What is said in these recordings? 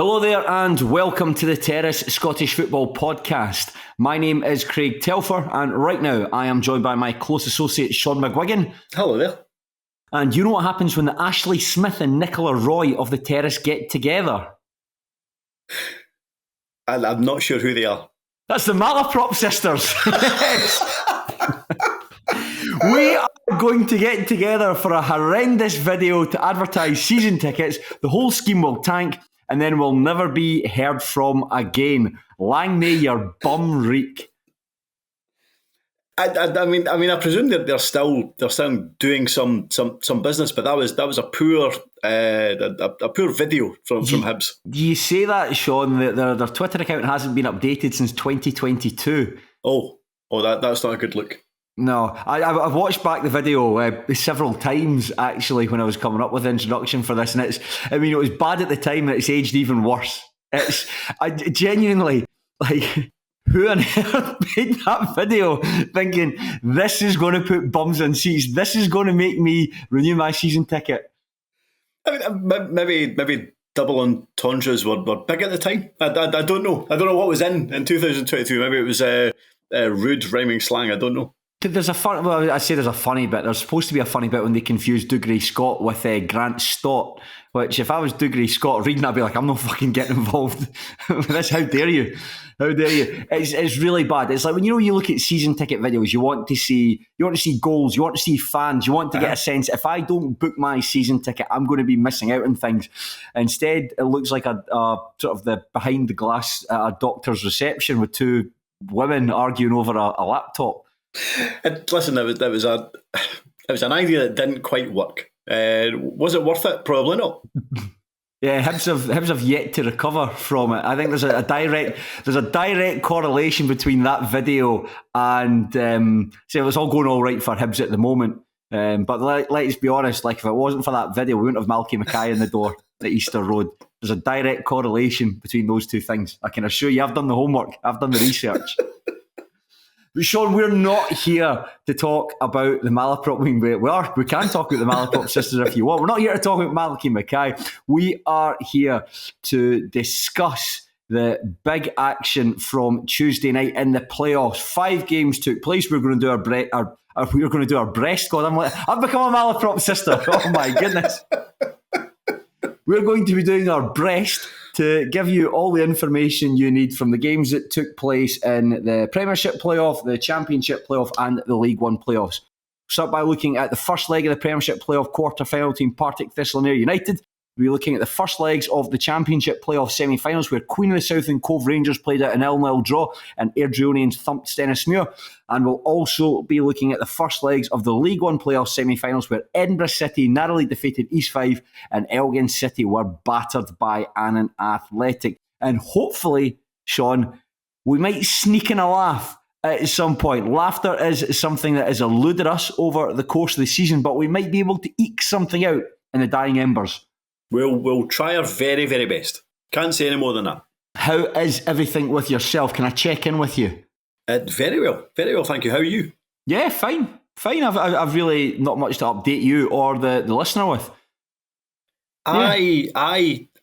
Hello there and welcome to the Terrace Scottish Football Podcast. My name is Craig Telfer and right now I am joined by my close associate Shaughan McGuigan. Hello there. And you know what happens when the Ashley Smith and Nicola Roy of the Terrace get together? I'm not sure who they are. That's the Malaprop sisters. We are going to get together for a horrendous video to advertise season tickets. The whole scheme will tank and then we'll never be heard from again. Lang may your bum reek. I mean, I presume they're still doing some business, but that was a poor video from Hibs. Do you say that, Shaughan? Their Twitter account hasn't been updated since 2022. Oh, that's not a good look. No, I've watched back the video several times actually when I was coming up with the introduction for this, and it was bad at the time, and it's aged even worse. I genuinely, like, who on earth made that video thinking this is going to put bums in seats, this is going to make me renew my season ticket? I mean, maybe double entendres were big at the time. I don't know. I don't know what was in 2022. Maybe it was rude rhyming slang. I don't know. There's a funny bit. There's supposed to be a funny bit when they confuse Dougray Scott with Grant Stott, which if I was Dougray Scott reading that, I'd be like, I'm not fucking getting involved with this. How dare you? How dare you? It's really bad. It's like when you look at season ticket videos, you want to see goals, you want to see fans, you want to get a sense. If I don't book my season ticket, I'm going to be missing out on things. Instead, it looks like a sort of the behind the glass a doctor's reception with two women arguing over a laptop. And listen, it was an idea that didn't quite work. Was it worth it? Probably not. Yeah, Hibs have yet to recover from it. I think there's a direct correlation between that video and it was all going all right for Hibs at the moment. But let's be honest, like if it wasn't for that video, we wouldn't have Malky Mackay in the door at Easter Road. There's a direct correlation between those two things. I can assure you, I've done the homework, I've done the research. But Shaughan, we're not here to talk about the Malaprop. We can talk about the Malaprop sisters if you want. We're not here to talk about Malky Mackay. We are here to discuss the big action from Tuesday night in the playoffs. 5 games took place. We're going to do our breast. God, I've become a Malaprop sister. Oh my goodness. We're going to be doing our breast to give you all the information you need from the games that took place in the Premiership playoff, the Championship playoff and the League One playoffs. Start by looking at the first leg of the Premiership playoff quarter-final between Partick Thistle and Ayr United. We'll be looking at the first legs of the Championship playoff semi-finals where Queen of the South and Cove Rangers played out a 0-0 draw and Airdrieonians thumped Stenhousemuir. And we'll also be looking at the first legs of the League One playoff semi-finals where Edinburgh City narrowly defeated East Fife and Elgin City were battered by Annan Athletic. And hopefully, Shaughan, we might sneak in a laugh at some point. Laughter is something that has eluded us over the course of the season, but we might be able to eke something out in the dying embers. We'll try our very, very best. Can't say any more than that. How is everything with yourself? Can I check in with you? Very well, thank you. How are you? Yeah, fine. I've really not much to update you or the listener with.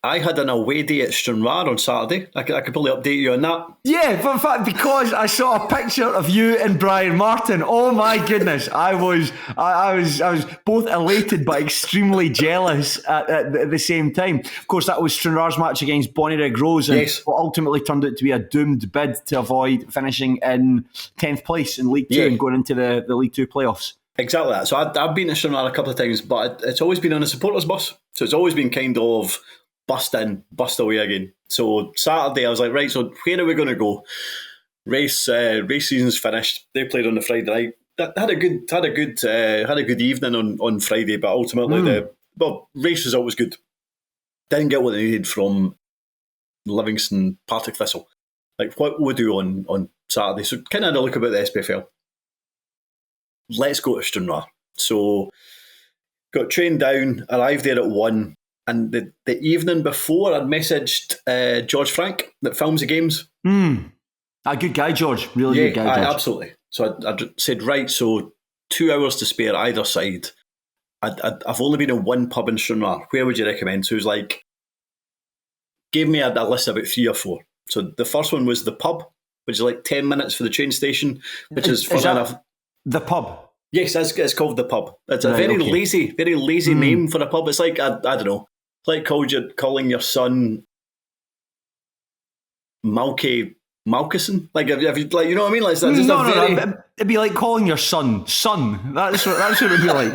I had an away day at Stranraer on Saturday. I could probably update you on that. Yeah, but in fact, because I saw a picture of you and Brian Martin. Oh my goodness, I was both elated but extremely jealous at the same time. Of course, that was Stranraer's match against Bonnyrigg Rose, and what ultimately turned out to be a doomed bid to avoid finishing in 10th place in League Two and going into the League Two playoffs. Exactly that. So I've been to Stranraer a couple of times, but it's always been on a supporters bus. So it's always been kind of bust in, bust away again. So Saturday I was like, right, so where are we going to go? Race season's finished. They played on the Friday night. Had a good evening on Friday, but ultimately the race result was good. Didn't get what they needed from Livingston Partick Thistle. Like what we do on Saturday. So kind of had a look about the SPFL. Let's go to Stranraer. So got trained down, arrived there at 1. And the evening before, I'd messaged George Frank that films the games. A good guy, George. Really good guy, George. Absolutely. So I said, right, so 2 hours to spare either side. I've only been in one pub in Stranraer. Where would you recommend? So he was like, gave me a list of about 3 or 4. So the first one was the pub, which is like 10 minutes for the train station, which is fun enough. The pub? Yes, it's called the pub. It's a very lazy name for a pub. It's like, I don't know, it's like calling your son Malkison. Like, if you, like, you know what I mean? Like, it's just it'd be like calling your son. That's what it'd be like.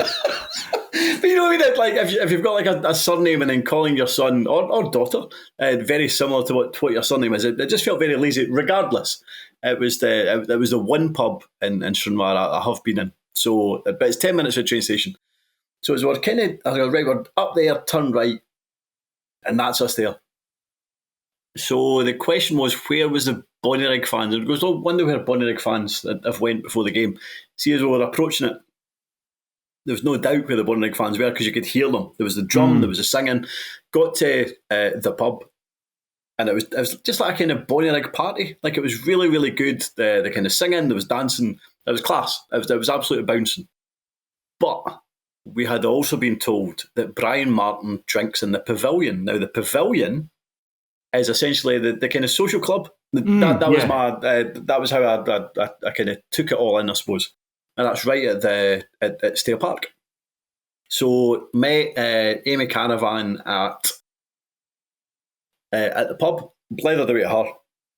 But you know what I mean? Like, if you've got like a surname and then calling your son or daughter very similar to what your surname is, it just felt very lazy. Regardless, it was the one pub in Stranraer I have been in. So, but it's 10 minutes from the train station. So as we're we're up there, turn right, and that's us there. So the question was, where was the Bonnyrigg fans? And it goes, wonder where Bonnyrigg fans have went before the game. See, as we were approaching it, there was no doubt where the Bonnyrigg fans were because you could hear them. There was the drum, there was the singing. Got to the pub, and it was just like a kind of Bonnyrigg party. Like, it was really, really good. The kind of singing, there was dancing. It was class. It was absolutely bouncing. But we had also been told that Brian Martin drinks in the pavilion. Now, the pavilion is essentially the kind of social club. That was how I kind of took it all in, I suppose. And that's right at Stair Park. So met Amy Canavan at the pub, blethered away at her.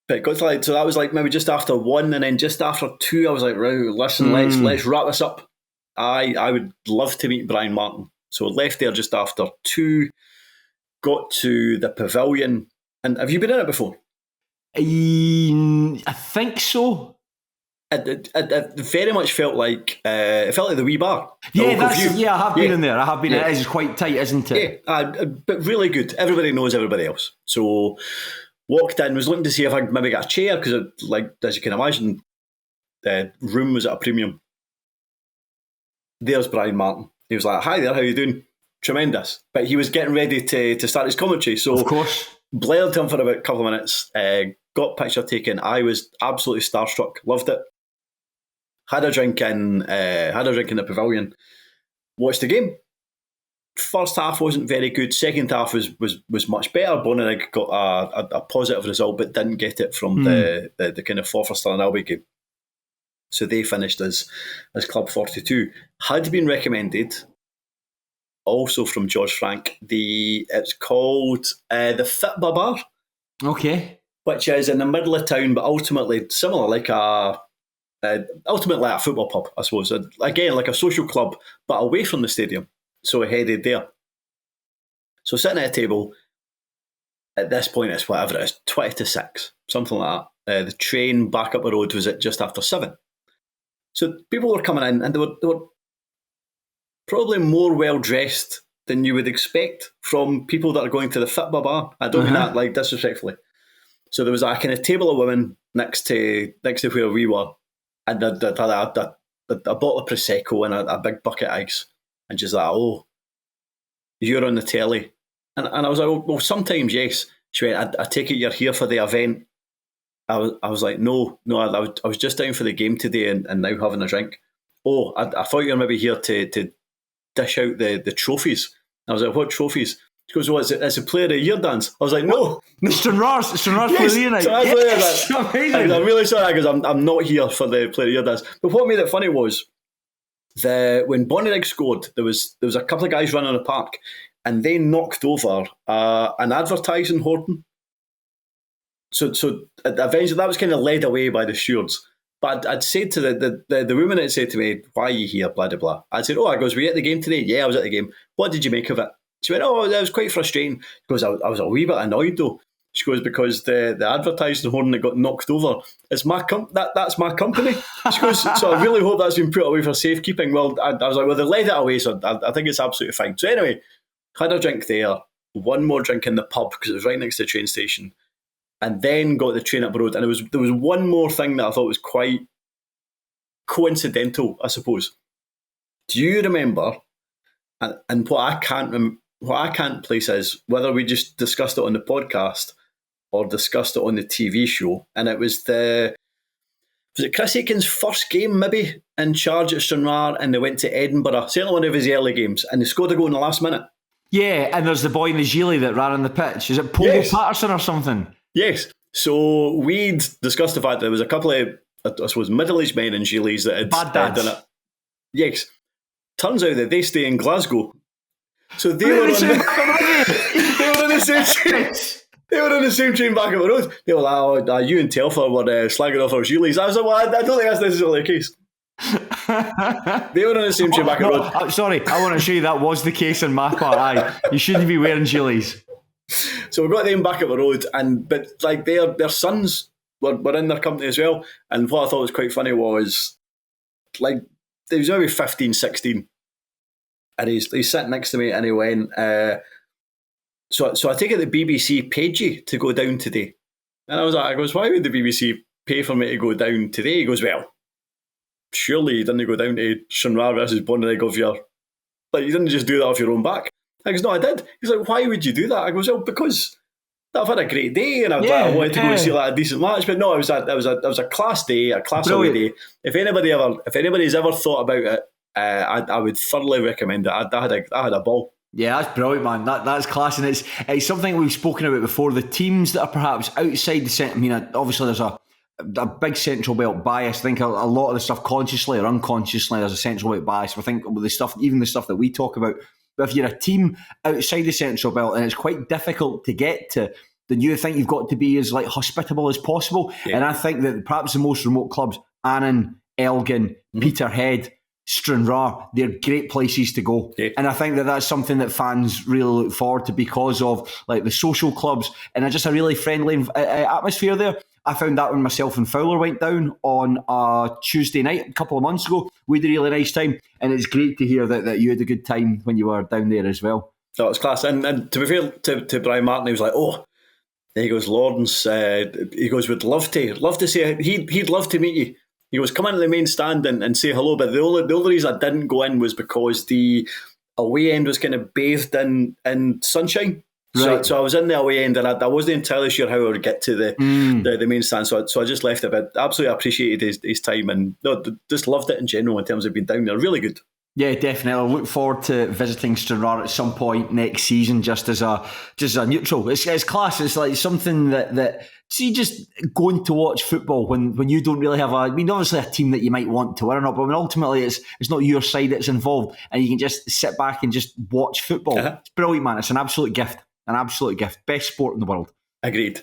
But got to so that was like maybe just after 1, and then just after 2, I was like, right, listen, let's wrap this up. I would love to meet Brian Martin. So left there just after 2, got to the pavilion. And have you been in it before? I think so. It very much felt like the wee bar. I have been in there. I have been. It is quite tight, isn't it? Yeah, but really good. Everybody knows everybody else. So walked in, was looking to see if I could maybe get a chair because, like, as you can imagine, the room was at a premium. There's Brian Martin. He was like, "Hi there, how you doing?" Tremendous. But he was getting ready to start his commentary. So of course, blared him for about a couple of minutes. Got picture taken. I was absolutely starstruck. Loved it. Had a drink in the pavilion. Watched the game. First half wasn't very good. Second half was much better. Bonnyrigg got a positive result, but didn't get it from the kind of Forster and Albion game. So they finished as Club 42. Had been recommended, also from George Frank. It's called the Fitba Bar. Okay. Which is in the middle of town, but ultimately similar, like a football pub, I suppose. Again, like a social club, but away from the stadium. So I headed there. So sitting at a table, at this point it's whatever it is, 20 to 6, something like that. The train back up the road was at just after 7. So people were coming in, and they were probably more well-dressed than you would expect from people that are going to the Fitba Bar. I don't mean that like disrespectfully. So there was a kind of table of women next to where we were, and a bottle of Prosecco and a big bucket of ice. And she's like, "Oh, you're on the telly." And I was like, well, sometimes, yes. She went, I take it you're here for the event. I was like, no, I was just down for the game today and now having a drink. Oh, I thought you were maybe here to dish out the trophies. I was like, what trophies? She goes, well, it's a Player of the Year dance. I was like, no. Stranraer's Player of the Year night. Yes, amazing. I'm really sorry because I'm not here for the Player of the Year dance. But what made it funny was when Bonnyrigg scored, there was a couple of guys running the park, and they knocked over an advertising hoarding. So eventually that was kind of led away by the stewards. But I'd said to the woman that said to me, "Why are you here?" Blah blah blah. I'd said, "Oh," I goes, "Were you at the game today?" "Yeah, I was at the game." "What did you make of it?" She went, "Oh, that was quite frustrating." She goes, I was a wee bit annoyed though. She goes, because the advertising horn that got knocked over is that's my company. She goes, so I really hope that's been put away for safekeeping. Well, I was like, well, they let it away, so I think it's absolutely fine. So anyway, had a drink there, one more drink in the pub because it was right next to the train station, and then got the train up the road. And there was one more thing that I thought was quite coincidental, I suppose. Do you remember? And what I can't place is whether we just discussed it on the podcast or discussed it on the TV show. And it was was it Chris Aiken's first game maybe in charge at Stranraer, and they went to Edinburgh, certainly one of his early games, and they scored a goal in the last minute. Yeah, and there's the boy in the gilet that ran on the pitch. Is it Polo Patterson or something? Yes. So we'd discussed the fact that there was a couple of, I suppose, middle-aged men in gilets that had Bad dads. done it. Yes. Turns out that they stay in Glasgow. So they were on the same They were on the same train back up the road. They were like, you and Telfer were slagging off our gilets. I was like, well, I don't think that's necessarily the case. They were on the same train back up the road. Sorry, I want to show you that was the case in my part. Aye, you shouldn't be wearing gilets. So we got them back up the road, but like their sons were in their company as well. And what I thought was quite funny was, like, he was maybe 15, 16. And he's sitting next to me, and he went, so I take it the BBC paid you to go down today. And I goes, why would the BBC pay for me to go down today? He goes, well, surely you didn't go down to Stranraer versus Bonnerig of your, like, you didn't just do that off your own back. I goes, no, I did. He's like, why would you do that? I goes, well, because I've had a great day, and I wanted to go and see like a decent match. But no, it was a class day, a class away day. If anybody's ever thought about it, I would thoroughly recommend it. I had a ball. Yeah, that's brilliant, man. That's class, and it's something we've spoken about before. The teams that are perhaps outside the centre. I mean, obviously there's a big central belt bias. I think a lot of the stuff, consciously or unconsciously, there's a central belt bias. I think with the stuff that we talk about. But if you're a team outside the central belt and it's quite difficult to get to, then you think you've got to be as like hospitable as possible. Yeah. And I think that perhaps the most remote clubs, Annan, Elgin, Peterhead, Stranraer, they're great places to go. Yeah. And I think that that's something that fans really look forward to because of like the social clubs and just a really friendly atmosphere there. I found that when myself and Fowler went down on a Tuesday night a couple of months ago. We had a really nice time, and it's great to hear that you had a good time when you were down there as well. That was class. And to be fair to Brian Martin, he was like, oh, he goes, Lawrence, he goes, would love to say, he'd love to meet you. He goes, come into the main stand and say hello. But the only reason I didn't go in was because the away end was kind of bathed in sunshine. Right. So I was in the away end, and I wasn't entirely sure how I would get to the main stand. So I just left it. But absolutely appreciated his time, and just loved it in general in terms of being down there. Really good. Yeah, definitely. I look forward to visiting Stranraer at some point next season, just as a neutral. It's class. It's like something that see, just going to watch football when you don't really have obviously a team that you might want to win or not, but ultimately it's not your side that's involved, and you can just sit back and just watch football. It's brilliant, man. It's an absolute gift. An absolute gift. Best sport in the world. Agreed.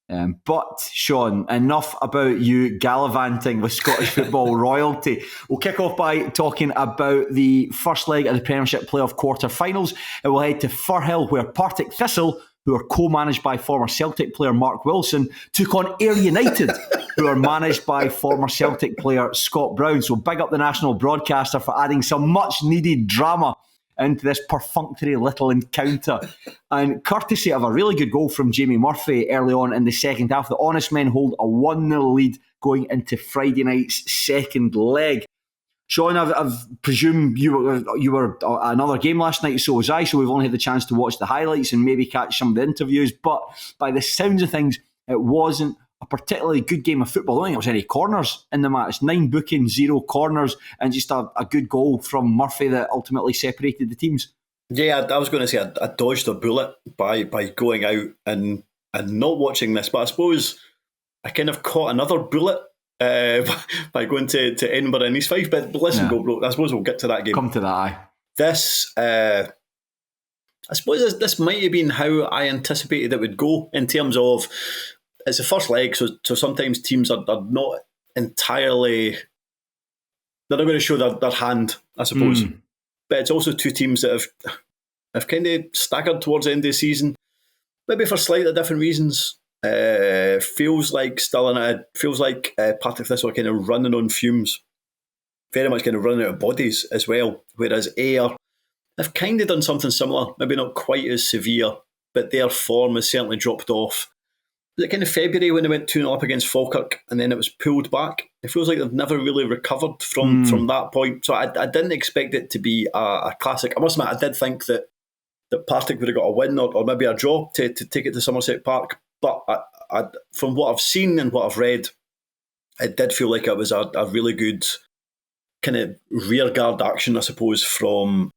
But, Shaughan, enough about you gallivanting with Scottish football royalty. We'll kick off by talking about the first leg of the Premiership playoff quarter-finals. And we'll head to Firhill, where Partick Thistle, who are co-managed by former Celtic player Mark Wilson, took on Ayr United, who are managed by former Celtic player Scott Brown. So big up the national broadcaster for adding some much-needed drama into this perfunctory little encounter. And courtesy of a really good goal from Jamie Murphy early on in the second half, the Honest Men hold a 1-0 lead going into Friday night's second leg. Shaughan, I've presumed you were at another game last night, so was I, so we've only had the chance to watch the highlights and maybe catch some of the interviews, but by the sounds of things, it wasn't a particularly good game of football. I don't think there was any corners in the match. 9 bookings, 0 corners, and just a good goal from Murphy that ultimately separated the teams. Yeah, I was going to say I dodged a bullet by going out and not watching this, but I suppose I kind of caught another bullet by going to Edinburgh and East Fife. But listen, I suppose we'll get to that game. Come to that, aye. This, I suppose this might have been how I anticipated it would go in terms of it's the first leg, so sometimes teams are not entirely, they're not going to show their hand, I suppose. But it's also two teams that have kind of staggered towards the end of the season, maybe for slightly different reasons. Feels like Partick Thistle are kind of running on fumes, very much kind of running out of bodies as well. Whereas Ayr have kind of done something similar, maybe not quite as severe, but their form has certainly dropped off. Was it kind of February when they went 2-0 up against Falkirk and then it was pulled back? It feels like they've never really recovered from that point. So I didn't expect it to be a classic. I must admit, I did think that Partick would have got a win or maybe a draw to take it to Somerset Park. But I, from what I've seen and what I've read, it did feel like it was a really good kind of rearguard action, I suppose, from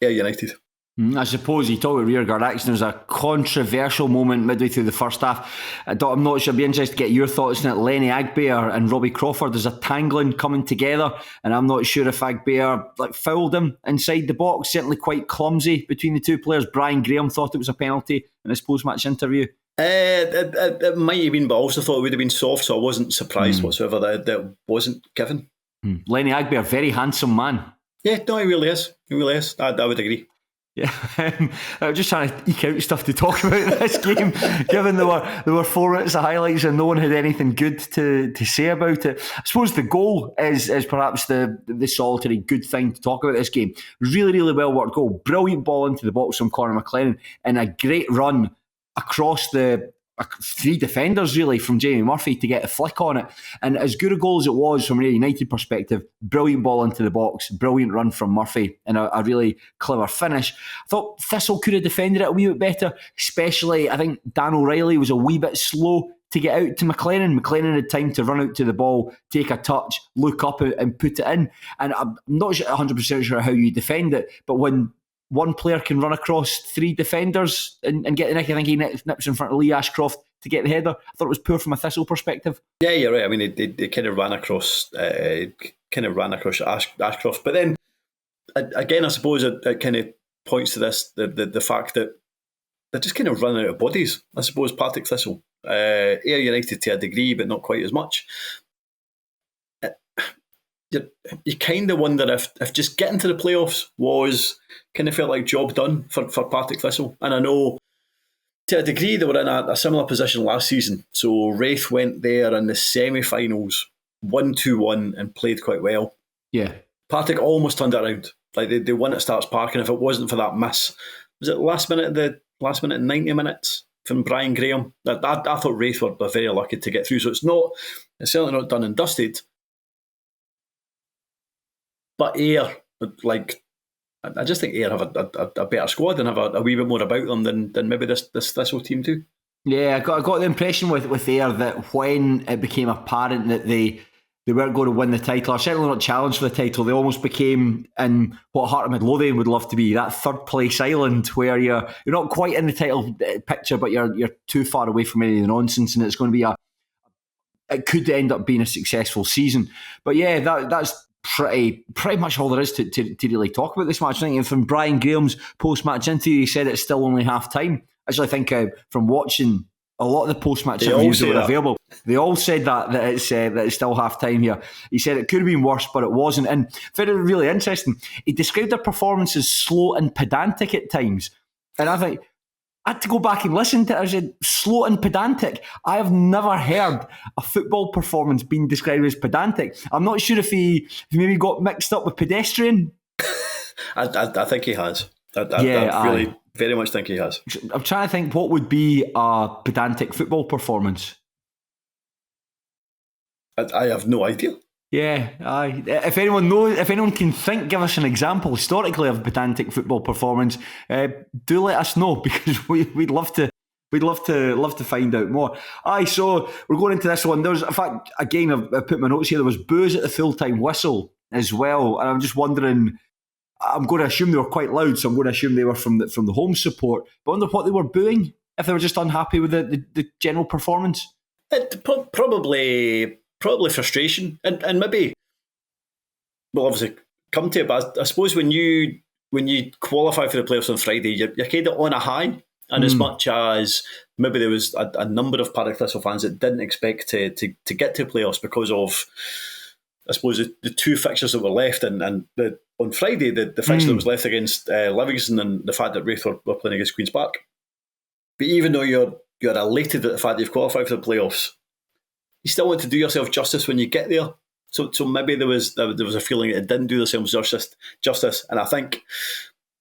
Ayr United. I suppose you talk about rearguard action. There's a controversial moment midway through the first half. I'm not sure. I'd be interested to get your thoughts on it. Lenny Agbear and Robbie Crawford. There's a tangling coming together, and I'm not sure if Agbear fouled him inside the box. Certainly quite clumsy between the two players. Brian Graham thought it was a penalty in his post-match interview. It might have been, but I also thought it would have been soft, so I wasn't surprised whatsoever that it wasn't given. Lenny Agbear, very handsome man. Yeah, no, he really is. He really is. I would agree. Yeah, I'm just trying to eke out stuff to talk about this game, given there were 4 minutes of highlights and no one had anything good to say about it. I suppose the goal is perhaps the solitary good thing to talk about this game. Really, really well worked goal. Brilliant ball into the box from Conor McLennan and a great run across the 3 defenders really from Jamie Murphy to get a flick on it. And as good a goal as it was from a United perspective, brilliant ball into the box, brilliant run from Murphy and a really clever finish. I thought Thistle could have defended it a wee bit better, especially I think Dan O'Reilly was a wee bit slow to get out to McLennan. McLennan had time to run out to the ball, take a touch, look up and put it in. And I'm not 100% sure how you defend it, but when one player can run across 3 defenders and get the nick. I think he nips in front of Lee Ashcroft to get the header. I thought it was poor from a Thistle perspective. Yeah, you're right. I mean, they kind of ran across, Ashcroft. But then, again, I suppose it kind of points to this, the fact that they're just kind of running out of bodies. I suppose Partick Thistle, Ayr United to a degree, but not quite as much. You kind of wonder if just getting to the playoffs was kind of felt like job done for Partick Thistle. And I know to a degree they were in a similar position last season. So Raith went there in the semi-finals, won 2-1 and played quite well. Yeah. Partick almost turned it around. Like they won at Starks Park, and if it wasn't for that miss, was it last minute 90 minutes from Brian Graham? I thought Raith were very lucky to get through. So it's certainly not done and dusted. But Ayr, I just think Ayr have a better squad and have a wee bit more about them than maybe this Thistle team do. Yeah, I got the impression with Ayr that when it became apparent that they weren't going to win the title, or certainly not challenge for the title, they almost became in what Heart of Midlothian would love to be, that third place island where you're not quite in the title picture, but you're too far away from any of the nonsense, and it's going to be it could end up being a successful season. But yeah, that's pretty much all there is to really talk about this match. I think from Brian Graham's post-match interview, he said it's still only half time. Actually, I think from watching a lot of the post-match interviews that were available, they all said that it's still half time here. He said it could have been worse, but it wasn't. And very really interesting, he described their performance as slow and pedantic at times. And I think I had to go back and listen to it. I said, slow and pedantic. I have never heard a football performance being described as pedantic. I'm not sure if he maybe got mixed up with pedestrian. I think he has. I really very much think he has. I'm trying to think what would be a pedantic football performance. I have no idea. Yeah, aye. If anyone can think, give us an example historically of a pedantic football performance. Do let us know, because we'd love to find out more. Aye, so we're going into this one. There's, in fact, again, I've put my notes here. There was boos at the full-time whistle as well, and I'm just wondering. I'm going to assume they were quite loud, so I'm going to assume they were from the home support. But I wonder what they were booing. If they were just unhappy with the general performance. Probably frustration, and maybe we'll obviously come to it, but I suppose when you qualify for the playoffs on Friday, you're kind of on a high, and as much as maybe there was a number of Partick Thistle fans that didn't expect to get to playoffs because of, I suppose, the 2 fixtures that were left, and on Friday the fixture that was left against Livingston, and the fact that Raith were playing against Queen's Park. But even though you're elated at the fact that you've qualified for the playoffs, you still want to do yourself justice when you get there. So maybe there was a feeling that it didn't do themselves justice. And I think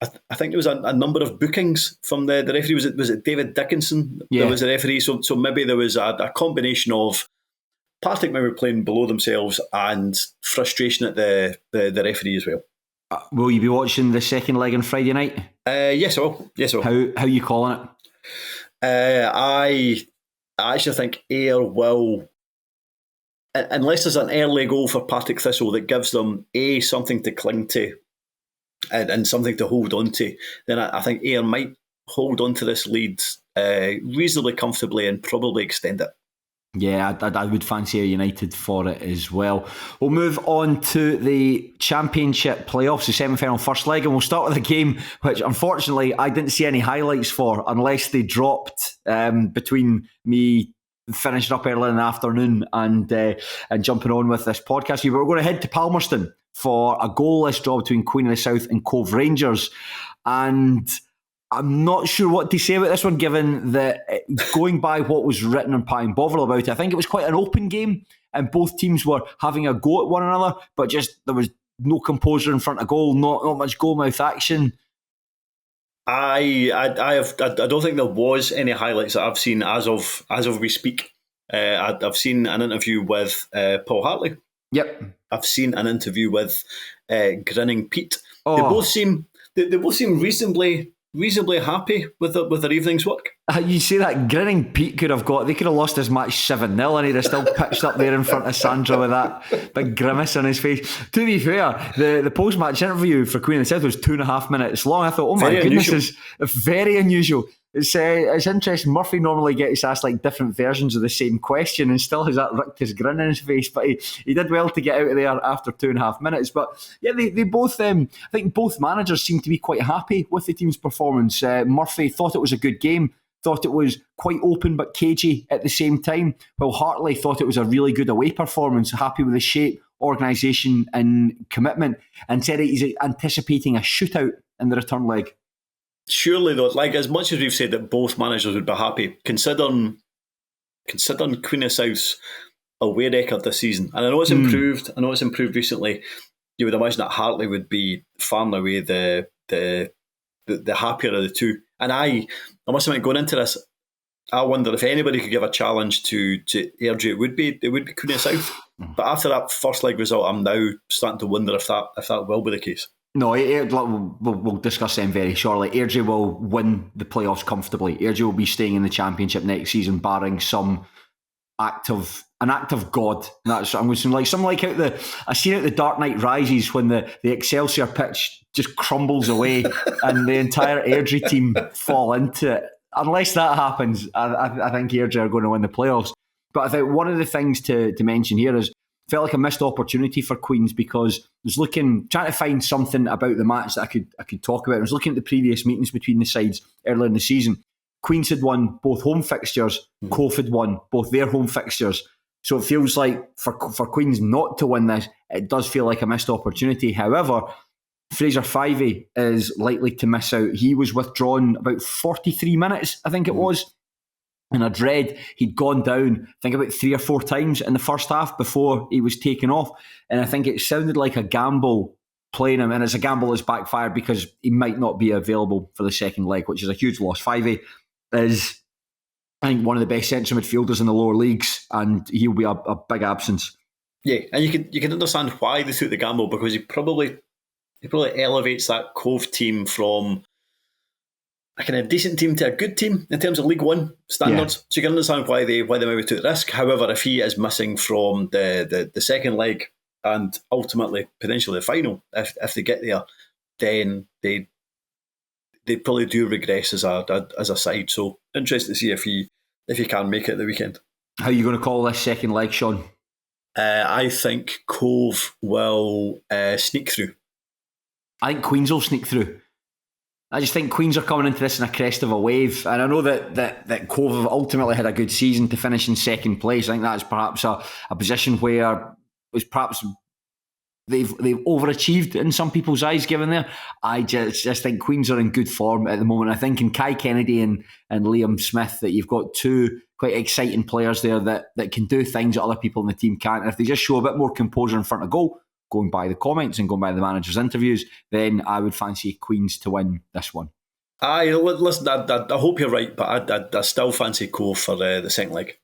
there was a number of bookings from the referee. Was it David Dickinson? Yeah. That was the referee. So maybe there was a combination of Partick maybe playing below themselves and frustration at the referee as well. Will you be watching the second leg on Friday night? Yes, I will. How are you calling it? I actually think Ayr will, unless there's an early goal for Partick Thistle that gives them something to cling to, and something to hold on to, then I think Ayr might hold on to this lead reasonably comfortably and probably extend it. Yeah, I would fancy Ayr United for it as well. We'll move on to the Championship playoffs, the semi-final first leg, and we'll start with a game which, unfortunately, I didn't see any highlights for unless they dropped between me finishing up early in the afternoon and jumping on with this podcast. We're going to head to Palmerston for a goalless draw between Queen of the South and Cove Rangers, and I'm not sure what to say about this one, given that going by what was written on Pie and Bovril about it, I think it was quite an open game and both teams were having a go at one another, but just there was no composure in front of goal, not much goal-mouth action. I don't think there was any highlights that I've seen as of we speak. I've seen an interview with Paul Hartley. Yep. I've seen an interview with Grinning Pete. Oh. They both seem reasonably happy with their evening's work. You say that Grinning Pete they could have lost his match 7-0 and he'd have still pitched up there in front of Sandra with that big grimace on his face. To be fair, the post-match interview for Queen of the South was 2.5 minutes long. I thought, oh my goodness, it's very unusual. It's interesting. Murphy normally gets asked like different versions of the same question and still has that rictus grin in his face, but he did well to get out of there after 2.5 minutes. But yeah, they both, I think both managers seem to be quite happy with the team's performance. Murphy thought it was a good game, thought it was quite open but cagey at the same time, while Hartley thought it was a really good away performance, happy with the shape, organisation and commitment, and said he's anticipating a shootout in the return leg. Surely, though, like as much as we've said that both managers would be happy, considering Queen of South's away record this season, and I know it's improved. I know it's improved recently. You would imagine that Hartley would be far and away the happier of the two. And I must admit, going into this, I wonder if anybody could give a challenge to Airdrie, it would be Queen of South. But after that first leg result, I'm now starting to wonder if that will be the case. No, we'll discuss them very shortly. Airdrie will win the playoffs comfortably. Airdrie will be staying in the Championship next season, barring some act of God. That's I'm going to like something like I seen out the Dark Knight Rises when the Excelsior pitch just crumbles away and the entire Airdrie team fall into it. Unless that happens, I think Airdrie are going to win the playoffs. But I think one of the things to mention here is felt like a missed opportunity for Queens, because I was trying to find something about the match that I could talk about. I was looking at the previous meetings between the sides earlier in the season. Queens had won both home fixtures. Cove had won both their home fixtures. So it feels like for Queens not to win this, it does feel like a missed opportunity. However, Fraser Fivey is likely to miss out. He was withdrawn about 43 minutes, I think it was. And I'd read he'd gone down, I think about 3 or 4 times in the first half before he was taken off. And I think it sounded like a gamble playing him. And it's a gamble that's backfired because he might not be available for the second leg, which is a huge loss. Fivey is, I think, one of the best central midfielders in the lower leagues, and he'll be a big absence. Yeah, and you can understand why they took the gamble, because he probably elevates that Cove team from a kind of decent team to a good team in terms of League One standards. Yeah. So you can understand why they maybe took the risk. However, if he is missing from the second leg and ultimately potentially the final, if they get there, then they probably do regress as a side. So interested to see if he can make it at the weekend. How are you going to call this second leg, Shaughan? I think Cove will sneak through. I think Queens will sneak through. I just think Queens are coming into this in a crest of a wave, and I know that Cove have ultimately had a good season to finish in second place. I think that's perhaps a position where was perhaps they've overachieved in some people's eyes given there. I just think Queens are in good form at the moment. I think in Kai Kennedy and Liam Smith that you've got two quite exciting players there that can do things that other people in the team can't. And if they just show a bit more composure in front of goal, going by the comments and going by the manager's interviews, then I would fancy Queens to win this one. Listen, I hope you're right, but I still fancy Cove for the second leg.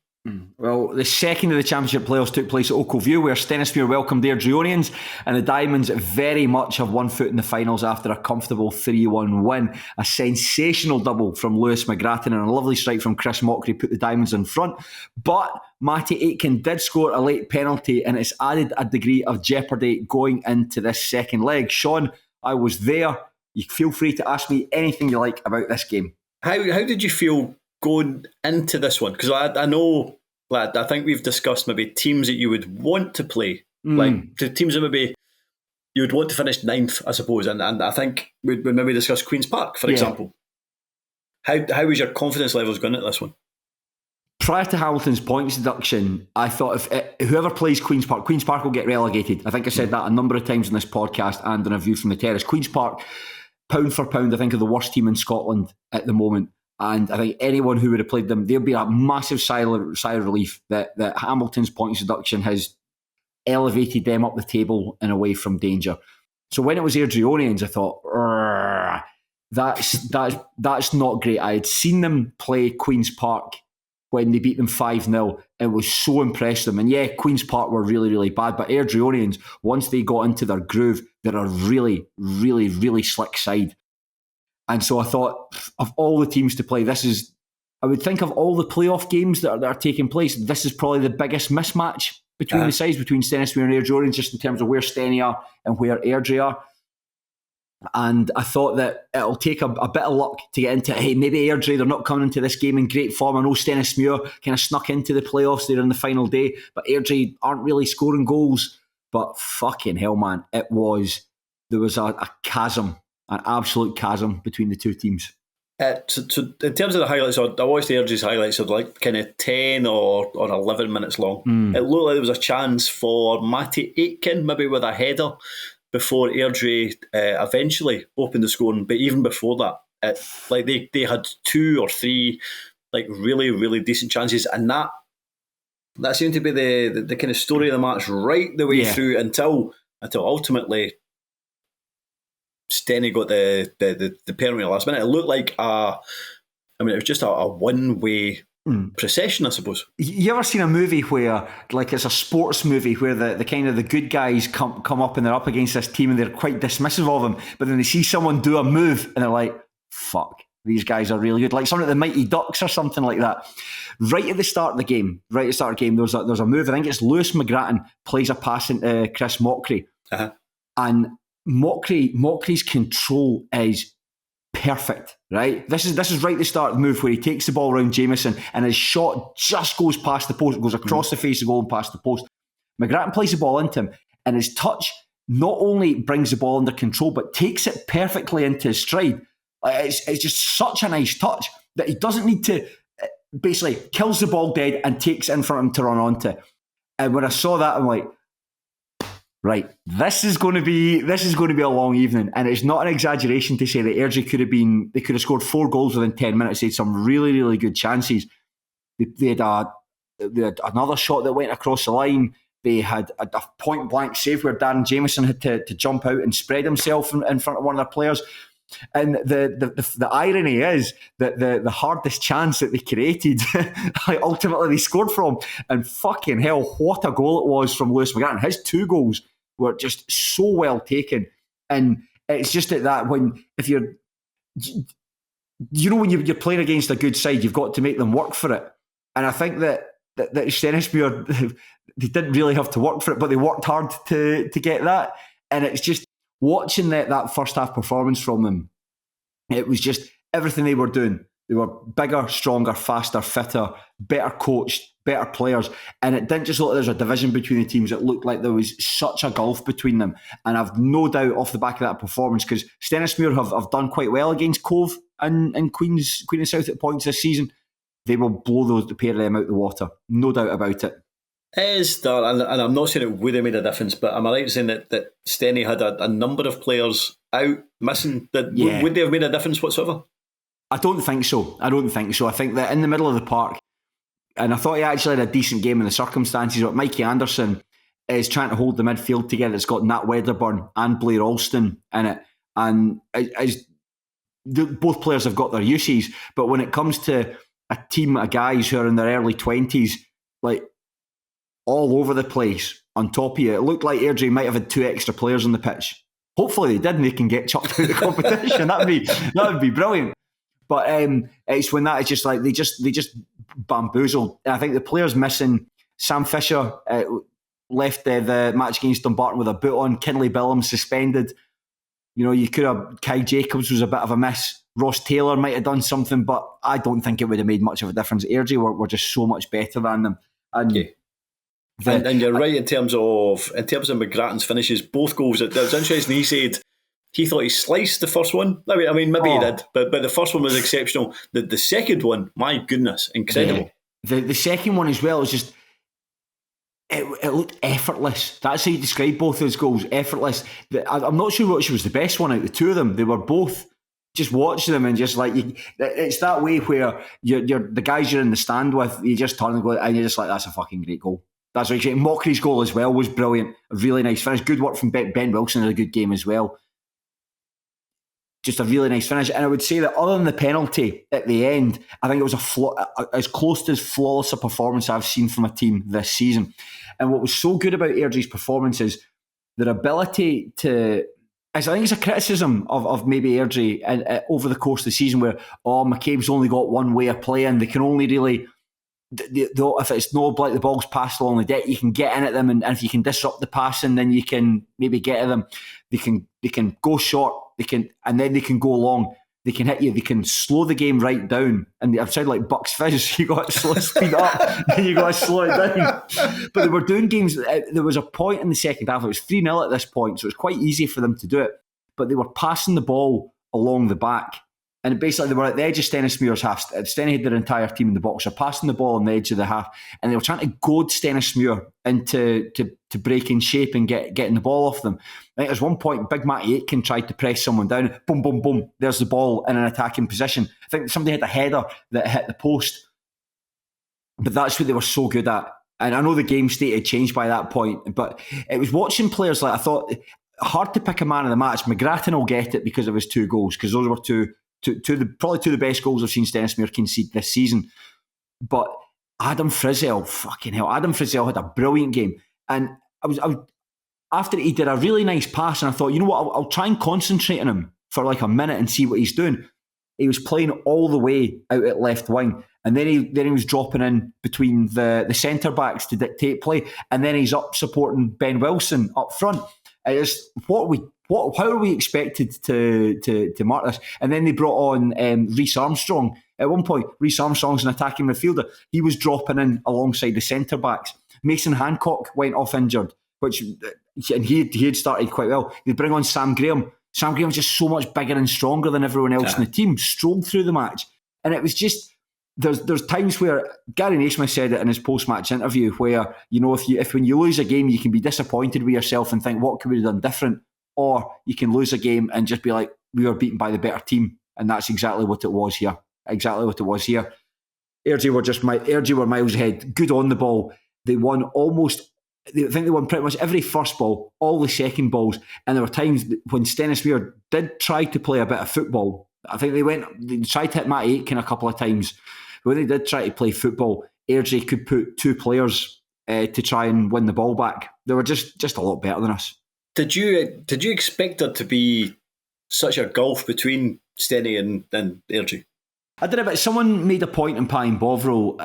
Well, the second of the Championship playoffs took place at Oakville View, where Stenhousemuir welcomed Airdrieonians, and the Diamonds very much have one foot in the finals after a comfortable 3-1 win. A sensational double from Lewis McGrattan and a lovely strike from Chris Mockery put the Diamonds in front. But Matty Aitken did score a late penalty, and it's added a degree of jeopardy going into this second leg. Shaughan, I was there. You feel free to ask me anything you like about this game. How did you feel going into this one? Because I know, like, I think we've discussed maybe teams that you would want to play, like the teams that maybe you would want to finish ninth, I suppose. And I think we'd maybe discuss Queen's Park, for example. How was your confidence levels going at this one? Prior to Hamilton's points deduction, I thought if whoever plays Queen's Park will get relegated. I think I said that a number of times in this podcast and in a view from the terrace. Queen's Park, pound for pound, I think are the worst team in Scotland at the moment. And I think anyone who would have played them, there'll be a massive sigh of relief that Hamilton's points deduction has elevated them up the table and away from danger. So when it was Airdrieonians, I thought, that's not great. I had seen them play Queen's Park when they beat them 5-0. It was so impressed them. And yeah, Queen's Park were really, really bad. But Airdrieonians, once they got into their groove, they're a really, really, really slick side. And so I thought, of all the teams to play, I would think of all the playoff games that are taking place, this is probably the biggest mismatch between the sides, between Stenhousemuir and Airdrieonians, just in terms of where Stenny are and where Airdrie are. And I thought that it'll take a bit of luck to get into, hey, maybe Airdrie, they're not coming into this game in great form. I know Stenhousemuir kind of snuck into the playoffs there on the final day, but Airdrie aren't really scoring goals. But fucking hell, man, there was a chasm, an absolute chasm between the two teams. So in terms of the highlights, I watched Airdrie's highlights of like kind of 10 or 11 minutes long. It looked like there was a chance for Matty Aitken, maybe with a header, before Airdrie eventually opened the scoring. But even before that, like they had 2 or 3 like really, really decent chances, and that seemed to be the kind of story of the match right the way through until ultimately Stenny got the penalty last minute. It looked like it was just a one-way procession, I suppose. You ever seen a movie where, like, it's a sports movie where the kind of the good guys come up and they're up against this team and they're quite dismissive of them, but then they see someone do a move and they're like, fuck, these guys are really good. Like something like the Mighty Ducks or something like that. Right at the start of the game, there's a move. I think it's Lewis McGrattan plays a pass into Chris Mockery. And Mockery's control is perfect, right? This is right at the start of the move where he takes the ball around Jameson and his shot just goes past the post, goes across the face of the goal and past the post. McGrattan plays the ball into him and his touch not only brings the ball under control but takes it perfectly into his stride. It's just such a nice touch that he doesn't need to, basically kills the ball dead and takes it in front of him to run onto. And when I saw that, I'm like, right, this is going to be a long evening, and it's not an exaggeration to say that Airdrie could have scored 4 goals within 10 minutes. They had some really, really good chances. They had another shot that went across the line. They had a point blank save where Darren Jameson had to jump out and spread himself in front of one of their players. And the irony is that the hardest chance that they created, ultimately they scored from. And fucking hell, what a goal it was from Lewis McGrattan. His 2 goals were just so well taken. And it's just that when you're playing against a good side, you've got to make them work for it. And I think that Stenhousemuir, they didn't really have to work for it, but they worked hard to get that. And it's just watching that first half performance from them, it was just everything they were doing. They were bigger, stronger, faster, fitter, better coached, better players. And it didn't just look like there's a division between the teams. It looked like there was such a gulf between them. And I've no doubt off the back of that performance, because Stenhousemuir have done quite well against Cove and Queen and South at points this season. They will blow the pair of them out the water. No doubt about it. It is that, and I'm not saying it would have made a difference, but am I right in saying that Stenny had a number of players out, missing, that would they have made a difference whatsoever? I don't think so. I think that in the middle of the park, and I thought he actually had a decent game in the circumstances, but Mikey Anderson is trying to hold the midfield together. It's got Nat Wedderburn and Blair Alston in it, and both players have got their uses, but when it comes to a team of guys who are in their early 20s, like, all over the place on top of you, it looked like Airdrie might have had 2 extra players on the pitch. Hopefully they did, and they can get chucked out of the competition. that would be brilliant. But it's when that is just like they just bamboozled. And I think the players missing, Sam Fisher left the match against Dumbarton with a boot on. Kinley Billams suspended. You could have, Kai Jacobs was a bit of a miss. Ross Taylor might have done something, but I don't think it would have made much of a difference. Airdrie were just so much better than them. And and you're right in terms of McGrattan's finishes, both goals. It was interesting. He said he thought he sliced the first one. I mean, maybe he did, but the first one was exceptional. The second one, my goodness, incredible. Yeah. The second one as well was just, it looked effortless. That's how you describe both those goals, effortless. I'm not sure which was the best one out of the two of them. They were both, just watching them and just like, it's that way where you're the guys you're in the stand with, you just turn and go, and you're just like, that's a fucking great goal. That's what Mockery's goal as well was brilliant. A really nice finish. Good work from Ben Wilson in a good game as well. Just a really nice finish. And I would say that other than the penalty at the end, I think it was as close to as flawless a performance I've seen from a team this season. And what was so good about Airdrie's performance is their ability to... I think it's a criticism of maybe Airdrie and over the course of the season where, McCabe's only got one way of playing. They can only really... if it's no like the ball's passed along the deck, you can get in at them, and if you can disrupt the passing, then you can maybe get at them. They can go short, and then they can go long. They can hit you. They can slow the game right down. And I've said like Bucks Fizz, you got to slow speed up, and you got to slow it down. But they were doing games. There was a point in the second half. It was 3-0 at this point, so it was quite easy for them to do it. But they were passing the ball along the back. And basically, they were at the edge of Stenhousemuir's half. Stenny had their entire team in the box. They're passing the ball on the edge of the half, and they were trying to goad Stenhousemuir into to break in shape and getting the ball off them. I think there's one point, Big Matty Aitken tried to press someone down. Boom, boom, boom. There's the ball in an attacking position. I think somebody had a header that hit the post. But that's what they were so good at. And I know the game state had changed by that point, but it was watching players like, I thought, hard to pick a man of the match. McGrattan will get it because of his 2 goals, because those were probably two of the best goals I've seen Stenhousemuir concede this season. But Adam Frizzell, fucking hell, Adam Frizzell had a brilliant game. And I was after he did a really nice pass, and I thought, you know what, I'll try and concentrate on him for like a minute and see what he's doing. He was playing all the way out at left wing, and then he was dropping in between the centre backs to dictate play, and then he's up supporting Ben Wilson up front. It's how are we expected to mark this? And then they brought on Rhys Armstrong. At one point, Rhys Armstrong's an attacking midfielder. He was dropping in alongside the centre backs. Mason Hancock went off injured, and he had started quite well. They bring on Sam Graham. Sam Graham's just so much bigger and stronger than everyone else in the team. Strolled through the match, and it was just there's times where Gary Naismith said it in his post-match interview where, if when you lose a game, you can be disappointed with yourself and think, what could we have done different? Or you can lose a game and just be like, we were beaten by the better team. And that's exactly what it was here. Airdrie were miles ahead. Good on the ball. They won they won pretty much every first ball, all the second balls. And there were times when Stenhousemuir did try to play a bit of football. I think they tried to hit Matty Aitken a couple of times. When they did try to play football, Airdrie could put 2 players to try and win the ball back. They were just a lot better than us. Did you expect there to be such a gulf between Stenny and Airdrie? I did, but someone made a point in Pine Bovril.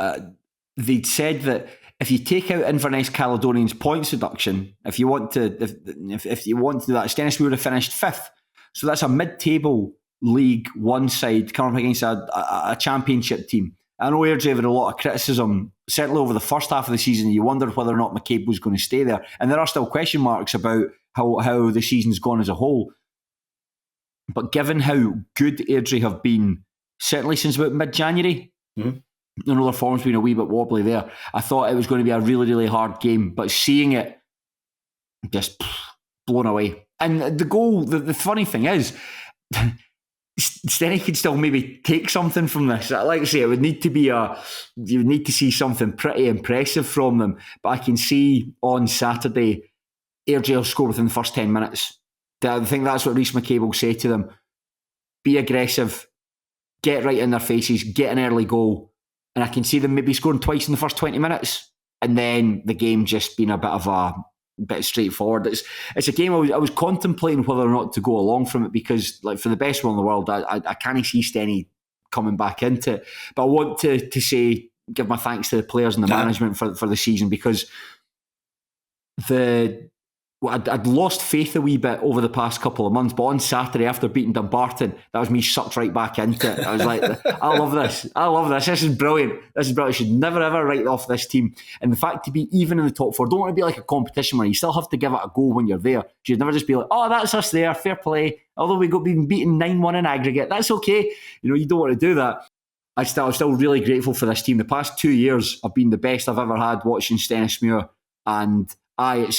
They'd said that if you take out Inverness Caledonian's points deduction, if you want to do that, Stenhousemuir would have finished 5th. So that's a mid-table League One side coming up against a championship team. I know Airdrie had a lot of criticism, certainly over the first half of the season. You wondered whether or not McCabe was going to stay there. And there are still question marks about how the season's gone as a whole. But given how good Airdrie have been, certainly since about mid-January, I know their form's been a wee bit wobbly there. I thought it was going to be a really, really hard game. But seeing it, just blown away. And the goal, the funny thing is... Stenny could still maybe take something from this. Like I say, you would need to see something pretty impressive from them. But I can see on Saturday, Airdrie will score within the first 10 minutes. I think that's what Rhys McCabe will say to them. Be aggressive, get right in their faces, get an early goal. And I can see them maybe scoring twice in the first 20 minutes. And then the game just being a bit straightforward. It's a game I was contemplating whether or not to go along from it, because like for the best one in the world, I can't see Stenny coming back into it. But I want to give my thanks to the players and the management for the season, because when I'd lost faith a wee bit over the past couple of months, but on Saturday after beating Dumbarton, that was me sucked right back into it. I was like, I love this. This is brilliant. I should never ever write off this team. And the fact to be even in the top four, don't want to be like a competition where you still have to give it a go when you're there. You should never just be like, oh, that's us there, fair play. Although we got being beaten 9-1 in aggregate, that's okay. You don't want to do that. I'm still really grateful for this team. The past 2 years have been the best I've ever had watching Stenhousemuir, and I would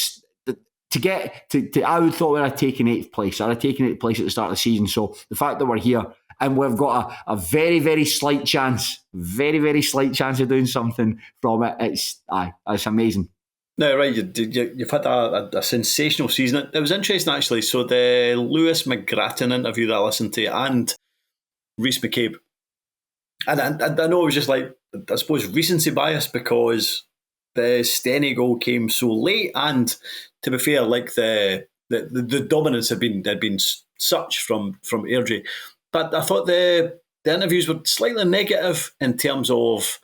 thought we'd have taken 8th place. I'd have taken 8th place at the start of the season. So the fact that we're here and we've got a very, very slight chance of doing something from it, it's amazing. No, right, you've had a sensational season. It was interesting, actually. So the Lewis McGrattan interview that I listened to and Rhys McCabe, and I know it was just like, I suppose, recency bias because the Stenny goal came so late, and to be fair, like the dominance had been such from Airdrie. But I thought the interviews were slightly negative in terms of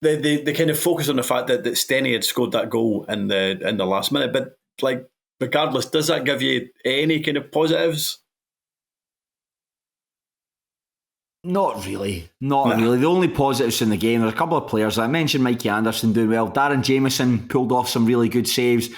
they kind of focus on the fact that Stenny had scored that goal in the last minute. But like, regardless, does that give you any kind of positives? Not really. The only positives in the game, there's a couple of players. I mentioned Mikey Anderson doing well. Darren Jameson pulled off some really good saves.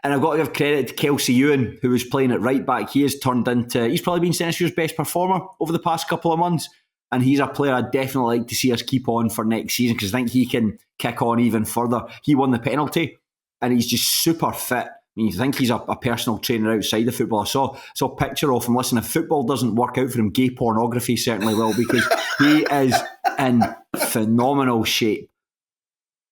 And I've got to give credit to Kelsey Ewan, who was playing at right back. He's probably been Stenhousemuir's best performer over the past couple of months. And he's a player I'd definitely like to see us keep on for next season, because I think he can kick on even further. He won the penalty and he's just super fit. I mean, you think he's a personal trainer outside of football. I saw a picture of him. Listen, if football doesn't work out for him, gay pornography certainly will, because he is in phenomenal shape.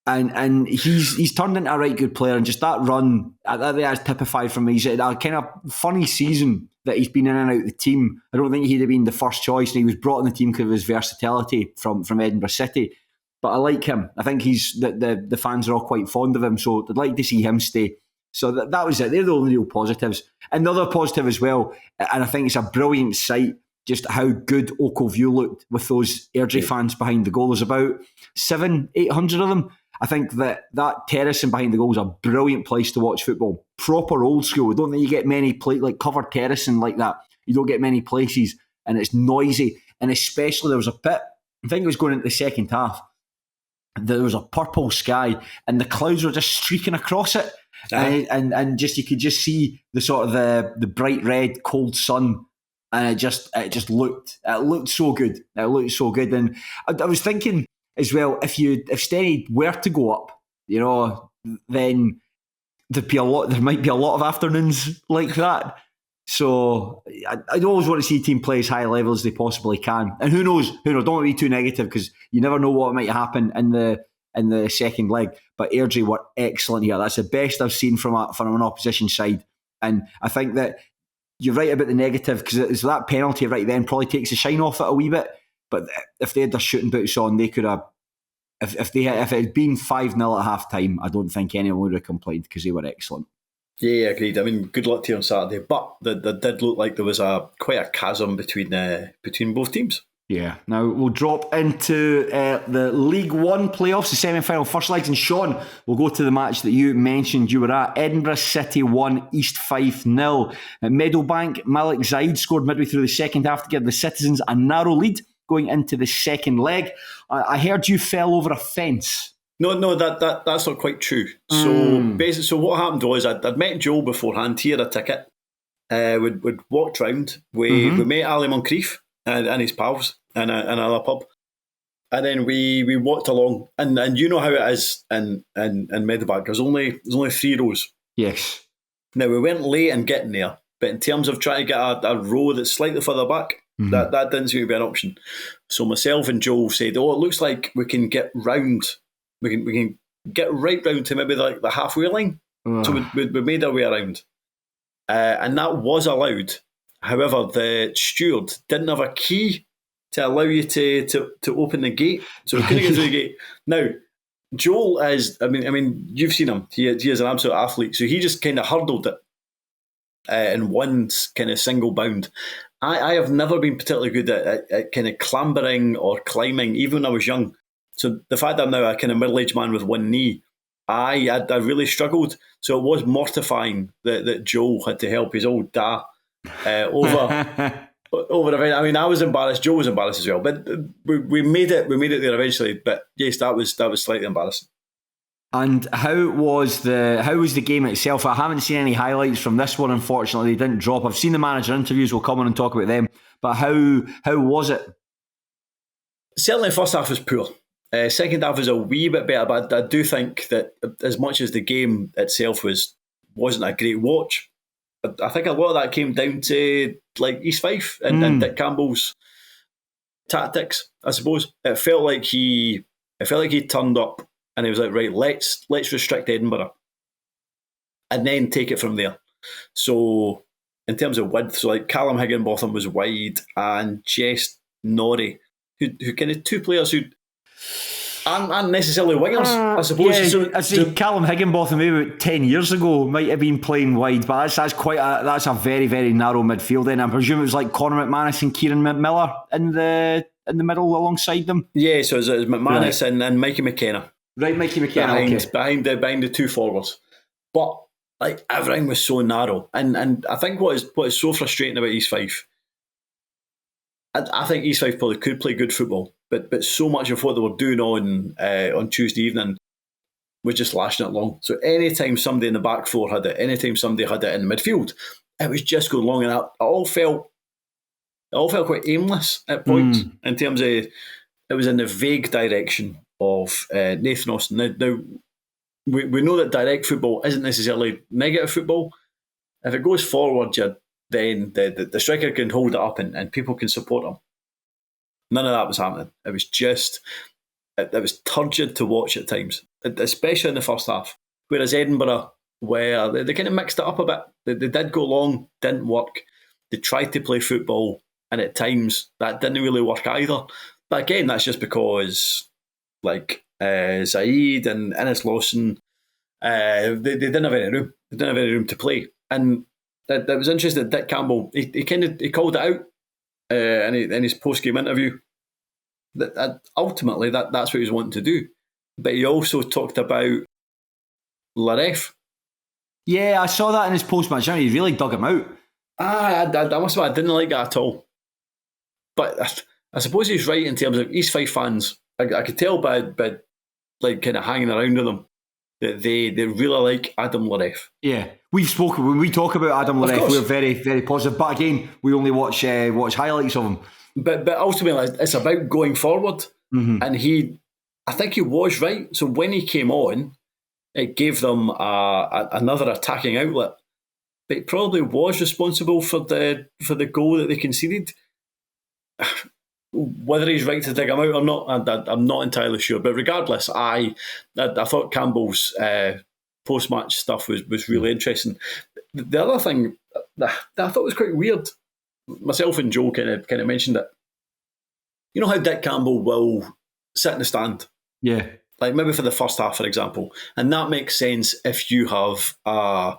And he's turned into a right good player, and just that run, that's typified for me. He's had a kind of funny season that he's been in and out of the team. I don't think he'd have been the first choice, and he was brought in the team because of his versatility from Edinburgh City. But I like him. I think the fans are all quite fond of him, so I'd like to see him stay. So that was it. They're the only real positives. Another positive as well, and I think it's a brilliant sight, just how good Oakview looked with those Airdrie fans behind the goal. There's about 700-800 of them. I think that terracing behind the goal is a brilliant place to watch football. Proper old school. I don't think you get many like covered terracing like that. You don't get many places, and it's noisy. And especially there was a bit, I think it was going into the second half, there was a purple sky and the clouds were just streaking across it. And just you could just see the sort of the bright red cold sun, and it just looked so good. It looked so good. And I was thinking as well, if Stenny were to go up, then there might be a lot of afternoons like that. So I always want to see a team play as high level as they possibly can. And who knows? Don't want to be too negative, because you never know what might happen in the second leg. But Airdrie were excellent here. That's the best I've seen from an opposition side. And I think that you're right about the negative, because it's that penalty right then probably takes the shine off it a wee bit. But if they had their shooting boots on, they could have. If it had been 5-0 at half time, I don't think anyone would have complained, because they were excellent. Yeah, agreed. I mean, good luck to you on Saturday, but there did look like there was quite a chasm between both teams. Yeah. Now we'll drop into the League One playoffs, the semi-final first legs, and Shaughan, we'll go to the match that you mentioned you were at. Edinburgh City 1, East 5-0. At Meadowbank, Malik Zaid scored midway through the second half to give the Citizens a narrow lead going into the second leg. I heard you fell over a fence. No, that's not quite true. So basically, so what happened was I'd met Joe beforehand. He had a ticket. We'd walked round. We met Ali Moncrief and his pals in another pub, and then we walked along. And you know how it is in Meadowbank. There's only 3 rows. Yes. Now we weren't late in getting there, but in terms of trying to get a row that's slightly further back, that didn't seem to be an option. So myself and Joe said, "Oh, it looks like we can get round. We can get right round to maybe like the halfway line." So we made our way around, and that was allowed. However, the steward didn't have a key to allow you to open the gate, so we couldn't get through the gate. Now, Joel is, I mean, you've seen him. He is an absolute athlete, so he just kind of hurdled it in one kind of single bound. I have never been particularly good at kind of clambering or climbing, even when I was young. So the fact that I'm now a kind of middle-aged man with one knee, I really struggled. So it was mortifying that Joe had to help his old dad over over event. I mean, I was embarrassed. Joe was embarrassed as well. But we made it. We made it there eventually. But yes, that was slightly embarrassing. And how was the game itself? I haven't seen any highlights from this one. Unfortunately, they didn't drop. I've seen the manager interviews. We'll come on and talk about them. But how was it? Certainly, the first half was poor. Second half was a wee bit better, but I do think that as much as the game itself wasn't a great watch, I think a lot of that came down to like East Fife and Dick Campbell's tactics. I suppose it felt like he turned up and he was like, right, let's restrict Edinburgh and then take it from there. So in terms of width, so like Callum Higginbotham was wide and Jess Norrie, who kind of two players who aren't necessarily wingers, I suppose. Yeah, I see Callum Higginbotham maybe about 10 years ago might have been playing wide, but that's a very, very narrow midfield. And I presume it was like Conor McManus and Kieran Miller in the middle alongside them. Yeah, so it was McManus and Mikey McKenna. Right, Mikey McKenna. Behind the two forwards. But like everything was so narrow. And I think what is so frustrating about East Fife, I think East Fife probably could play good football, but so much of what they were doing on Tuesday evening was just lashing it long. So anytime somebody in the back four had it, anytime somebody had it in the midfield, it was just going long, and it all felt quite aimless at points in terms of it was in the vague direction of Nathan Austin. Now we know that direct football isn't necessarily negative football. If it goes forward, then the striker can hold it up and people can support him. None of that was happening. It was just, it was turgid to watch at times, especially in the first half. Whereas Edinburgh, where they kind of mixed it up a bit. They did go long, didn't work. They tried to play football, and at times that didn't really work either. But again, that's just because like Saeed and Innes Lawson, they didn't have any room. They didn't have any room to play. And that was interesting. Dick Campbell, he called it out in his post-game interview. That ultimately that's what he was wanting to do. But he also talked about Laref. Yeah, I saw that in his post-match. He really dug him out. I must admit, I didn't like that at all. But I suppose he's right in terms of East Fife fans. I could tell by like kind of hanging around with them that they really like Adam Laref. Yeah, we've spoken when we talk about Adam Laref. We're very, very positive. But again, we only watch highlights of him. But ultimately, it's about going forward. And I think he was right. So when he came on, it gave them another attacking outlet. But he probably was responsible for the goal that they conceded. Whether he's right to dig him out or not, I'm not entirely sure. But regardless, I thought Campbell's post-match stuff was really interesting. The other thing that I thought was quite weird, myself and Joe kind of mentioned it. You know how Dick Campbell will sit in the stand? Yeah. Like maybe for the first half, for example. And that makes sense if you have a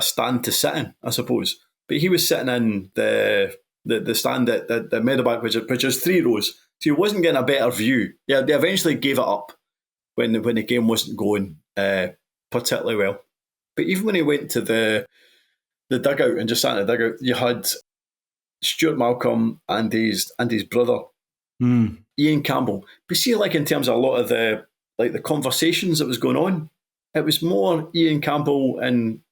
stand to sit in, I suppose. But he was sitting in the stand at Meadowbank, which is 3 rows. So he wasn't getting a better view. Yeah, they eventually gave it up when the game wasn't going particularly well. But even when he went to the dugout and just sat in the dugout, you had Stuart Malcolm and his brother, Ian Campbell. But see, like in terms of a lot of the conversations that was going on, it was more Ian Campbell and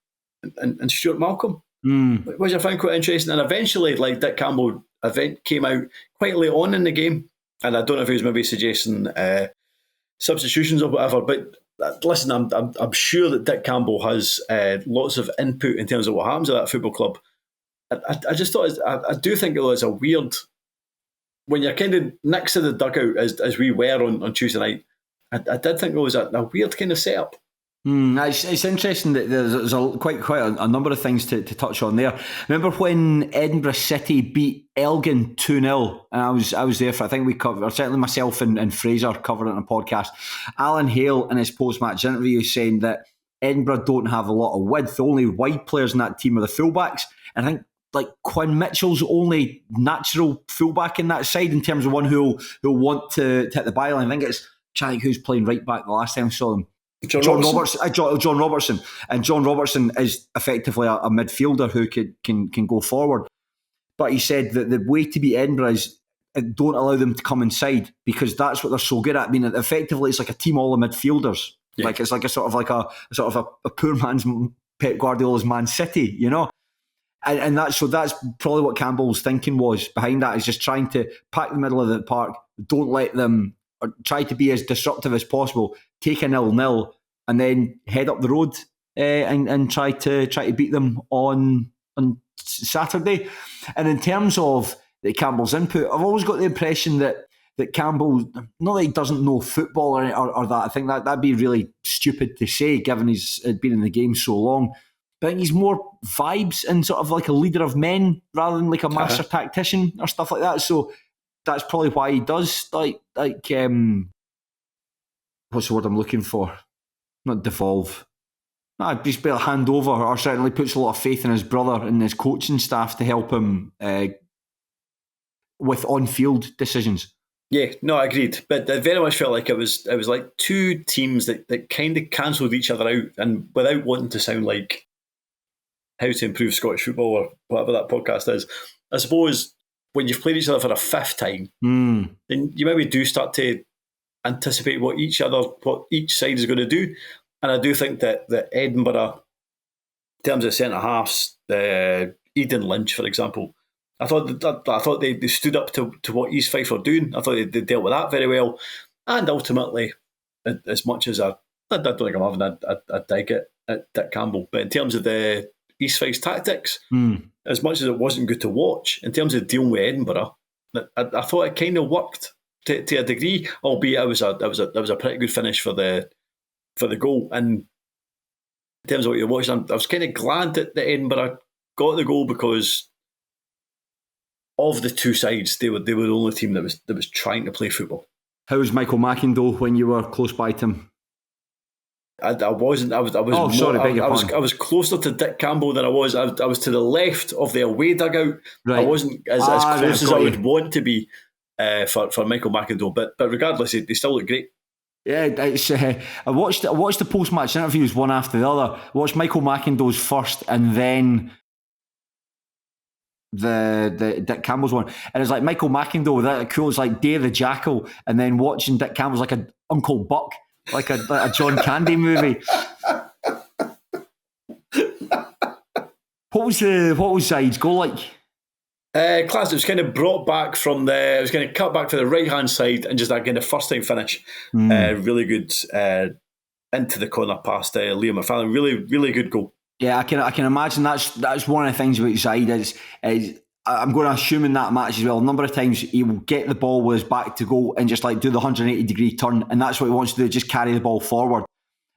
Stuart Malcolm. Which I found quite interesting. And eventually, like Dick Campbell event came out quite late on in the game. And I don't know if he was maybe suggesting substitutions or whatever. But listen, I'm sure that Dick Campbell has lots of input in terms of what happens at that football club. I just thought, I do think it was a weird, when you're kind of next to the dugout as we were on Tuesday night, I did think it was a weird kind of setup. It's interesting that there's quite a number of things to touch on there. Remember when Edinburgh City beat Elgin 2-0, and I was there for, I think we covered, or certainly myself and Fraser covered it on a podcast. Alan Hale in his post-match interview saying that Edinburgh don't have a lot of width. The only wide players in that team are the fullbacks. And I think like Quinn Mitchell's only natural fullback in that side in terms of one who'll want to hit the byline. I think it's Chadwick who's playing right back the last time I saw them. John Robertson, and John Robertson is effectively a midfielder who can go forward. But he said that the way to beat Edinburgh is don't allow them to come inside, because that's what they're so good at. I mean, effectively, it's like a team all of midfielders. Yeah. Like it's like a sort of a poor man's Pep Guardiola's Man City, you know. And that's probably what Campbell's thinking was behind that, is just trying to pack the middle of the park, don't let them, or try to be as disruptive as possible, take a 0-0, and then head up the road and try to beat them on Saturday. And in terms of Campbell's input, I've always got the impression that Campbell, not that he doesn't know football or that. I think that'd be really stupid to say, given he's been in the game so long. But I think he's more vibes and sort of like a leader of men rather than like a master tactician or stuff like that. So that's probably why he does like what's the word I'm looking for? Not devolve. Just be a handover, or certainly puts a lot of faith in his brother and his coaching staff to help him with on-field decisions. Yeah, no, I agreed. But I very much felt like it was like two teams that kind of cancelled each other out, and without wanting to sound like How to Improve Scottish Football or whatever that podcast is, I suppose when you've played each other for a fifth time, then you maybe do start to anticipate what each side is going to do. And I do think that Edinburgh, in terms of centre-halves, Eden Lynch, for example, I thought they stood up to what East Fife were doing. I thought they dealt with that very well. And ultimately, as much as I don't think I'm having a dig at Dick Campbell, but in terms of the East Fife's tactics, as much as it wasn't good to watch, in terms of dealing with Edinburgh, I thought it kind of worked to a degree, albeit it was a pretty good finish for the goal. And in terms of what you're watching, I was kind of glad that Edinburgh got the goal, because of the two sides, they were the only team that was trying to play football. How was Michael Mackin when you were close by to him? I wasn't. I was. Oh, sorry, beg your pardon. I was closer to Dick Campbell than I was. I was to the left of the away dugout. Right. I wasn't as close as I would want to be for Michael Mackin, but regardless, they still look great. Yeah, it's. I watched the post-match interviews one after the other. I watched Michael Mackin's first, and then the Dick Campbell's one, and it's like Michael Mackin that cool. It's like Day of the Jackal, and then watching Dick Campbell's like an Uncle Buck, like a John Candy movie. What was Zaid's goal like? Class. It was kind of brought back from it was kind of cut back to the right hand side, and just that kind of first time finish. Really good into the corner past Liam McFarlane. Really, really good goal. Yeah, I can imagine that's one of the things about Zaid is I'm going to assume in that match as well, a number of times he will get the ball with his back to goal and just like do the 180 degree turn, and that's what he wants to do, just carry the ball forward.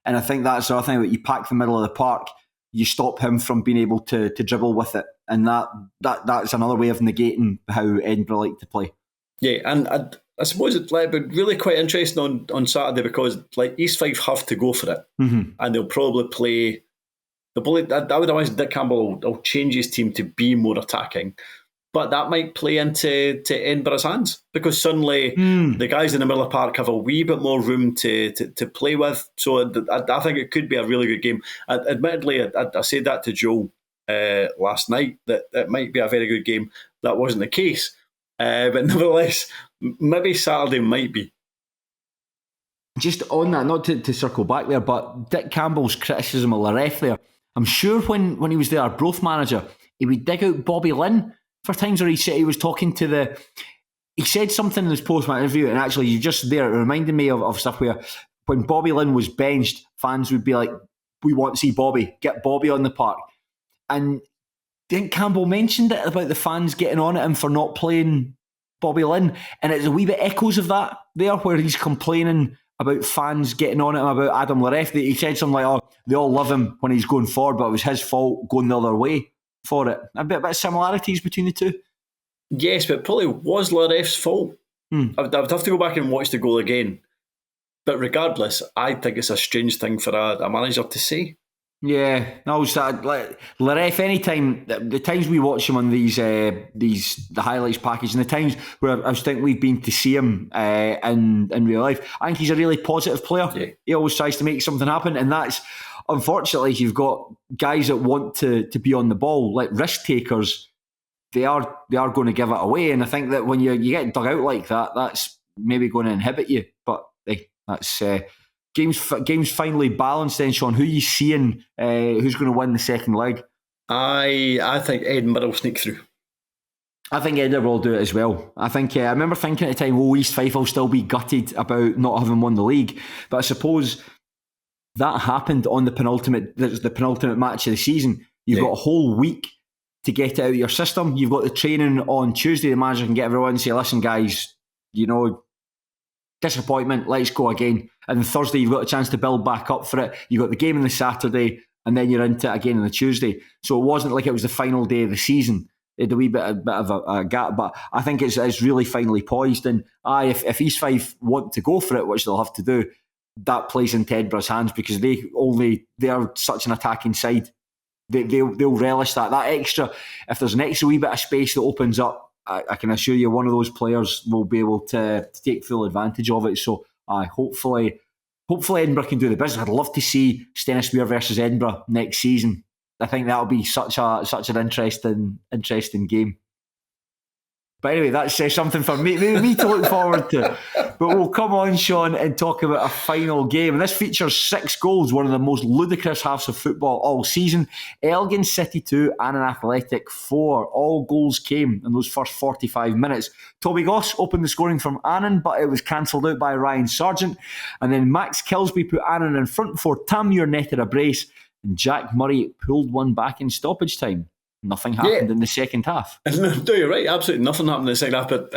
And I think that's the other thing, that you pack the middle of the park, you stop him from being able to dribble with it, and that's another way of negating how Edinburgh like to play. Yeah, and I suppose it's like really quite interesting on Saturday, because like East Fife have to go for it, and they'll probably play. I would imagine Dick Campbell will change his team to be more attacking, but that might play into Edinburgh's hands, because suddenly the guys in the middle of the park have a wee bit more room to play with. So I think it could be a really good game. Admittedly, I said that to Joe last night, that it might be a very good game. That wasn't the case, but nevertheless, maybe Saturday might be. Just on that, not to circle back there, but Dick Campbell's criticism of the ref there, I'm sure when he was there, Arbroath manager, he would dig out Bobby Lynn for times where he said he was talking to he said something in his post-match interview, and actually you just there, it reminded me of stuff where when Bobby Lynn was benched, fans would be like, we want to see Bobby, get Bobby on the park. And didn't Campbell mentioned it about the fans getting on at him for not playing Bobby Lynn, and it's a wee bit echoes of that there, where he's complaining about fans getting on him about Adam Laref. He said something like, oh, they all love him when he's going forward, but it was his fault going the other way for it. A bit of similarities between the two. Yes, but it probably was Laref's fault. I'd have to go back and watch the goal again. But regardless, I think it's a strange thing for a manager to say. Yeah, no, so like Laref. Anytime the times we watch him on these the highlights package, and the times where I was thinking we've been to see him in real life, I think he's a really positive player. Yeah. He always tries to make something happen, and that's unfortunately you've got guys that want to be on the ball, like risk takers. They are going to give it away, and I think that when you get dug out like that, that's maybe going to inhibit you. But that's. Games finally balanced then, Shaughan. Who are you seeing who's going to win the second leg? I think Edinburgh will sneak through. I think Edinburgh will do it as well. I think I remember thinking at the time, East Fife will still be gutted about not having won the league. But I suppose that happened on the penultimate match of the season. You've got a whole week to get it out of your system. You've got the training on Tuesday. The manager can get everyone and say, listen, guys, disappointment, let's go again. And then Thursday, you've got a chance to build back up for it. You've got the game on the Saturday, and then you're into it again on the Tuesday. So it wasn't like it was the final day of the season. It had a wee bit of a gap, but I think it's really finally poised. And if East Fife want to go for it, which they'll have to do, that plays into Edinburgh's hands because they are such an attacking side. They'll relish that extra. If there's an extra wee bit of space that opens up, I can assure you one of those players will be able to take full advantage of it. So hopefully Edinburgh can do the business. I'd love to see Stenhousemuir versus Edinburgh next season. I think that'll be such an interesting game. But anyway, that's something for me to look forward to. But we'll come on, Shaughan, and talk about a final game. And this features 6 goals, one of the most ludicrous halves of football all season. Elgin City 2, Annan Athletic 4. All goals came in those first 45 minutes. Toby Goss opened the scoring from Annan, but it was cancelled out by Ryan Sargent. And then Max Kilsby put Annan in front before Tammuir netted a brace. And Jack Murray pulled one back in stoppage time. Nothing happened in the second half. No, you're right. Absolutely nothing happened in the second half. But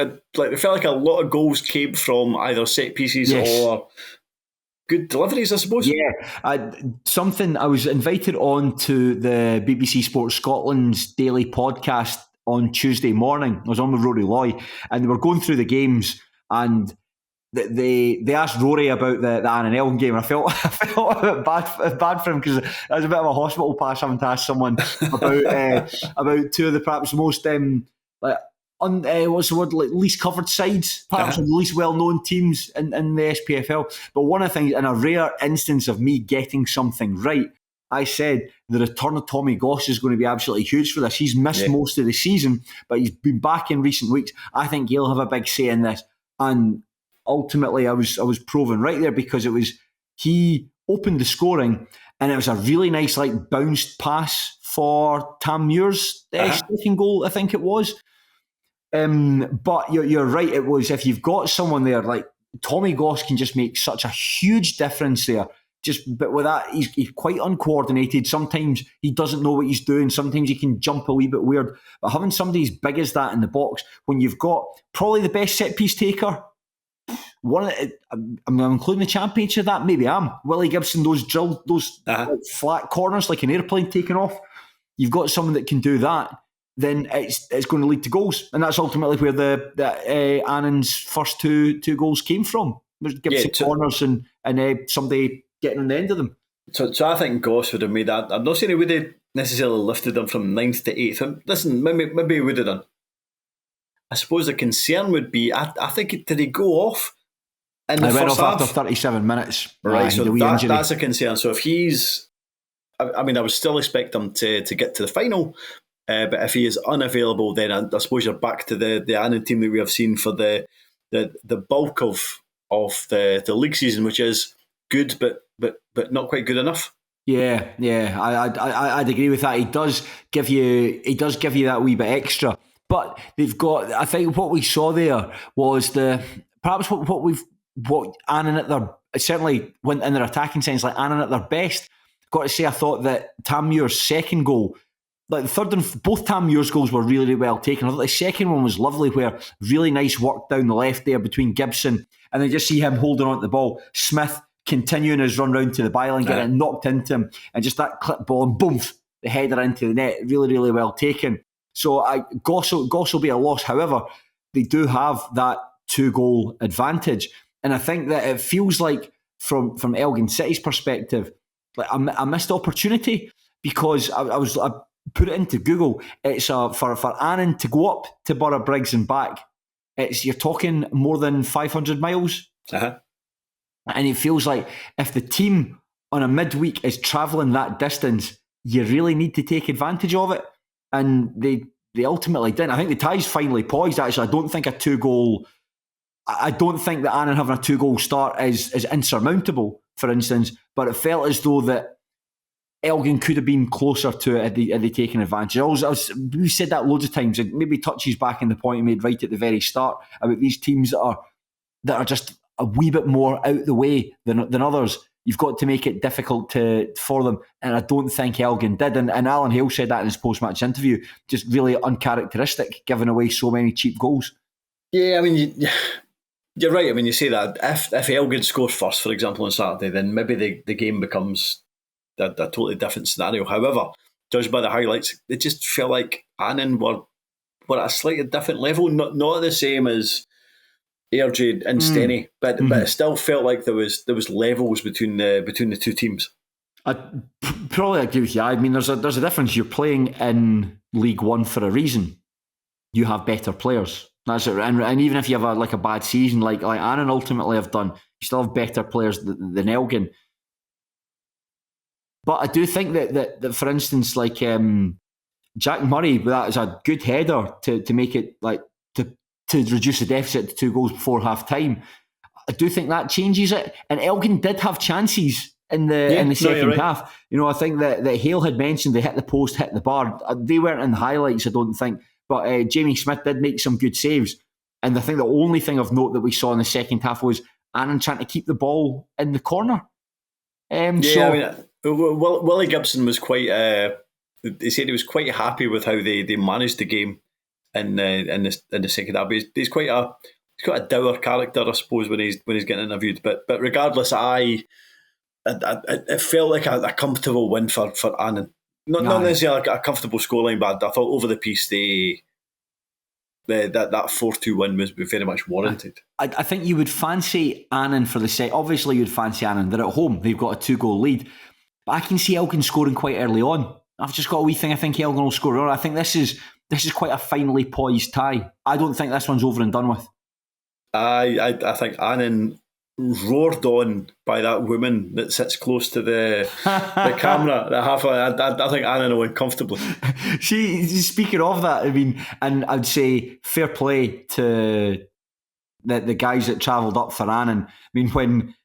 it felt like a lot of goals came from either set pieces or good deliveries, I suppose. Yeah. I was invited on to the BBC Sports Scotland's daily podcast on Tuesday morning. I was on with Rory Loy, and they were going through the games, and they asked Rory about the Annan Elgin game, and I felt a bit bad for him because it was a bit of a hospital pass having to ask someone about two of the perhaps most least covered sides, perhaps the least well known teams in the SPFL. But one of the things, in a rare instance of me getting something right, I said the return of Tommy Goss is going to be absolutely huge for this. He's missed most of the season, but he's been back in recent weeks. I think he'll have a big say in this, and ultimately, I was proven right there because he opened the scoring, and it was a really nice bounced pass for Tammuir's second goal, I think it was. But you're right. It was, if you've got someone there like Tommy Goss can just make such a huge difference there. But with that, he's quite uncoordinated. Sometimes he doesn't know what he's doing. Sometimes he can jump a wee bit weird. But having somebody as big as that in the box, when you've got probably the best set piece taker. I'm including the championship of that. Maybe Willie Gibson. Those flat corners like an airplane taking off. You've got someone that can do that. Then it's going to lead to goals, and that's ultimately where the Annan's first two goals came from. Gibson corners and somebody getting on the end of them. So I think Goss would have made that. I'm not saying he would have necessarily lifted them from 9th to 8th. Listen, maybe he would have done. I suppose the concern would be, I think, did he go off? I went off after 37 minutes. Right, so that's a concern. So if he's... I would still expect him to get to the final, but if he is unavailable, then I suppose you're back to the Annan team that we have seen for the bulk of the league season, which is good, but not quite good enough. Yeah, I'd agree with that. He does give you that wee bit extra, but they've got. I think what we saw there was what Annan at their, certainly when in their attacking sense, like Annan at their best. Got to say, I thought that Tammuir's second goal, like the third and both Tammuir's goals were really, really well taken. I thought the second one was lovely, where really nice work down the left there between Gibson, and then just see him holding on to the ball. Smith continuing his run round to the byline, getting it knocked into him, and just that clip ball and boom, the header into the net. Really, really well taken. So Goss will be a loss. However, they do have that 2-goal advantage, and I think that it feels like from Elgin City's perspective, like a missed opportunity, because I put it into Google. It's for Annan to go up to Borough Briggs and back. You're talking more than 500 miles. Uh-huh. And it feels like if the team on a midweek is travelling that distance, you really need to take advantage of it. And they ultimately didn't. I think the tie's finally poised, actually. I don't think that Annan having a 2-goal start is insurmountable, for instance, but it felt as though that Elgin could have been closer to it had they taken advantage. We said that loads of times. It maybe touches back in the point you made right at the very start about these teams that are just a wee bit more out the way than others. You've got to make it difficult for them, and I don't think Elgin did. And Alan Hale said that in his post-match interview, just really uncharacteristic, giving away so many cheap goals. Yeah, I mean, you're right. I mean, you say that if Elgin scores first, for example, on Saturday, then maybe the game becomes a totally different scenario. However, judged by the highlights, it just felt like Annan were at a slightly different level, not the same as Airdrie and Stenny, but it still felt like there was levels between the two teams. I probably agree with you. I mean, there's a difference. You're playing in League One for a reason. You have better players. That's it. And even if you have a bad season, like Annan ultimately have done, you still have better players than Elgin. But I do think that for instance, like Jack Murray, that is a good header to make it to reduce the deficit to 2 goals before half time. I do think that changes it. And Elgin did have chances in the second half. You know, I think that Hale had mentioned they hit the post, hit the bar. They weren't in the highlights, I don't think. But Jamie Smith did make some good saves. And I think the only thing of note that we saw in the second half was Annan trying to keep the ball in the corner. I mean, Willie Gibson was quite. He said he was quite happy with how they managed the game in the second half. He's quite a dour character, I suppose, when he's getting interviewed. But regardless, it felt like a comfortable win for Annan. Not necessarily like a comfortable scoreline, but I thought over the piece that 4-2 win was very much warranted. I think you would fancy Annan for the set. Obviously, you'd fancy Annan. They're at home. They've got a 2-goal lead. But I can see Elgin scoring quite early on. I've just got a wee thing. I think Elgin will score early. I think this is quite a finely poised tie. I don't think this one's over and done with. I think Annan roared on by that woman that sits close to the camera. I think Annan will win comfortably. Speaking of that, I mean, and I'd say fair play to the guys that travelled up for Annan. I mean, when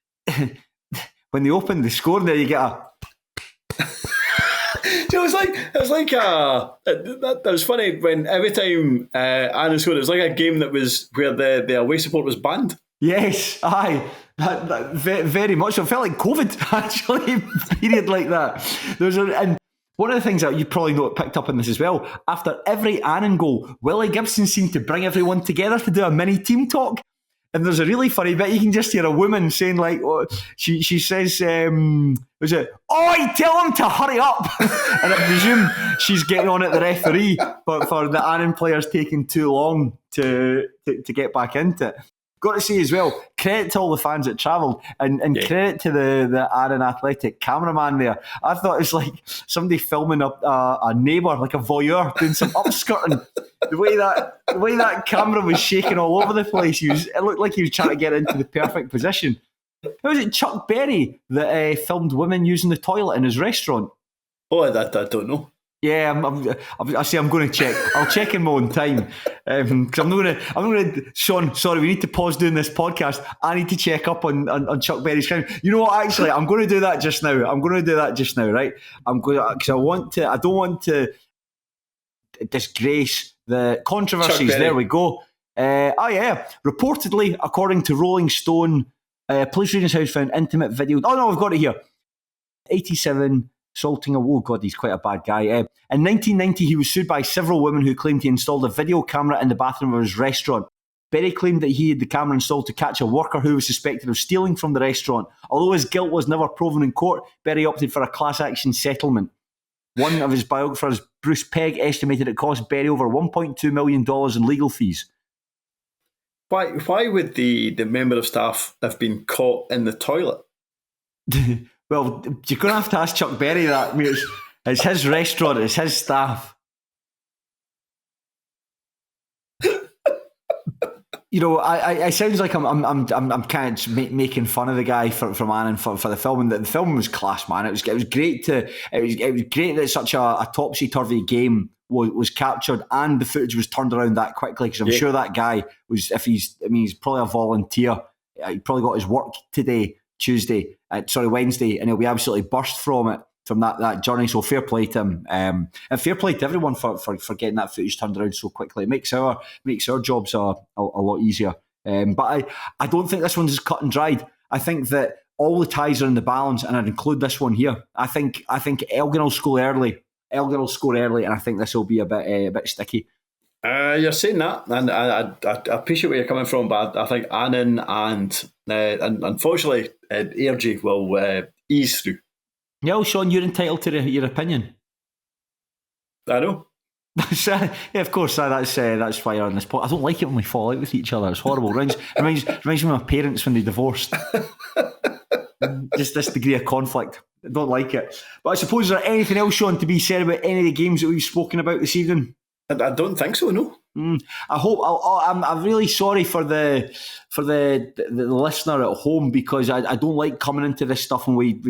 they opened the score, there you get a. That was funny when every time Annan scored, it was like a game that was where the away support was banned. Yes, aye, that very much so. It felt like COVID, actually, period like that. And one of the things that you probably know picked up on this as well, after every Annan goal, Willie Gibson seemed to bring everyone together to do a mini team talk. And there's a really funny bit. You can just hear a woman saying, like, she says, was it, "Oi, tell him to hurry up." And I presume she's getting on at the referee, but for the Annan players taking too long to get back into it. Got to say as well, credit to all the fans that travelled, and credit to the Annan Athletic cameraman there. I thought it was like somebody filming a neighbour, like a voyeur, doing some upskirting. The way that camera was shaking all over the place, it looked like he was trying to get into the perfect position. How was it Chuck Berry that filmed women using the toilet in his restaurant? Oh, I don't know. Yeah, I'm going to check. I'll check in my own time because I'm not going to. Shaughan, sorry, we need to pause doing this podcast. I need to check up on Chuck Berry's crime. You know what? Actually, I'm going to do that just now. Right? I'm going because I don't want to disgrace the controversies. There we go. Reportedly, according to Rolling Stone, police reading his house found intimate video. Oh no, I've got it here. 87. Assaulting he's quite a bad guy. In 1990, he was sued by several women who claimed he installed a video camera in the bathroom of his restaurant. Berry claimed that he had the camera installed to catch a worker who was suspected of stealing from the restaurant. Although his guilt was never proven in court, Berry opted for a class action settlement. One of his biographers, Bruce Pegg, estimated it cost Berry over $1.2 million in legal fees. Why would the member of staff have been caught in the toilet? Well, you're going to ask Chuck Berry that. I mean, it's his restaurant, it's his staff. You know, I sounds like I'm kind of making fun of the guy from Annan for the film, and the film was class, man. It was great it was great that such a topsy turvy game was captured, and the footage was turned around that quickly. Because I'm sure that guy was, he's probably a volunteer. He probably got his work today, Wednesday, and he'll be absolutely burst from it. From that journey, so fair play to him, and fair play to everyone for getting that footage turned around so quickly. It makes our jobs a lot easier. But I don't think this one's as cut and dried. I think that all the ties are in the balance, and I'd include this one here. I think Elgin will score early. And I think this will be a bit sticky. You're saying that, and I appreciate where you're coming from, but I think Annan and unfortunately Airdrie will ease through. Yeah, well, Shaughan, you're entitled to your opinion. I know. Yeah, of course. That's why you're on this podcast. I don't like it when we fall out with each other. It's horrible. Reminds me of my parents when they divorced. Just this degree of conflict. I don't like it. But I suppose, is there anything else, Shaughan, to be said about any of the games that we've spoken about this evening? I don't think so. No. I hope. I'm really sorry for the listener at home, because I don't like coming into this stuff and we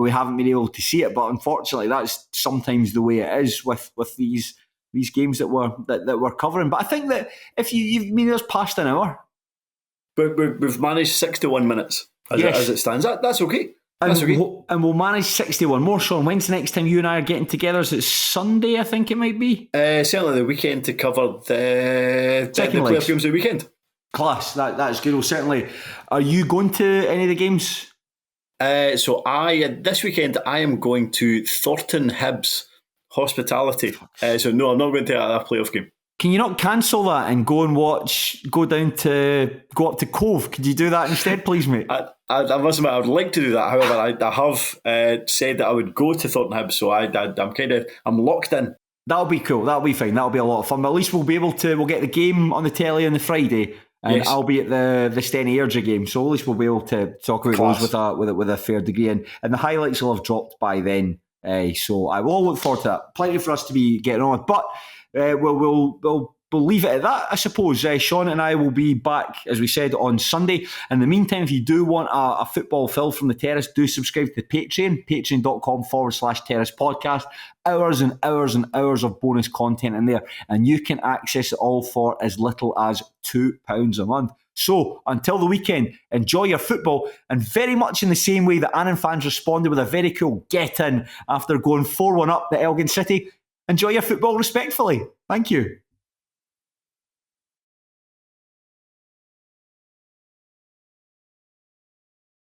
haven't been able to see it, but unfortunately that's sometimes the way it is with these games that we're covering. But I think that if you've been us past an hour, we've managed 61 minutes as it stands. That's okay. And we'll manage 61 more. Shaughan, when's the next time you and I are getting together? Is it Sunday? I think it might be. Certainly the weekend to cover the playoff games of the weekend. Class. That's good. Well, certainly. Are you going to any of the games? So this weekend I am going to Thornton Hibs hospitality. So no, I'm not going to a playoff game. Can you not cancel that and go up to Cove? Could you do that instead, please, mate? I must admit, I would like to do that. However, I have said that I would go to Thornton Hibs, so I'm locked in. That'll be cool. That'll be fine. That'll be a lot of fun. But at least we'll get the game on the telly on the Friday. And yes. I'll be at the Stenny Airdrie game, so at least we'll be able to talk about those with a fair degree, and the highlights will have dropped by then. So I will look forward to that. Plenty for us to be getting on with, but we'll leave it at that, I suppose. Shaughan and I will be back, as we said, on Sunday. In the meantime, if you do want a football fill from the terrace, do subscribe to the Patreon, patreon.com/terrace podcast. Hours and hours and hours of bonus content in there, and you can access it all for as little as £2 a month. So, until the weekend, enjoy your football, and very much in the same way that Annan fans responded with a very cool get-in after going 4-1 up at Elgin City, enjoy your football respectfully. Thank you.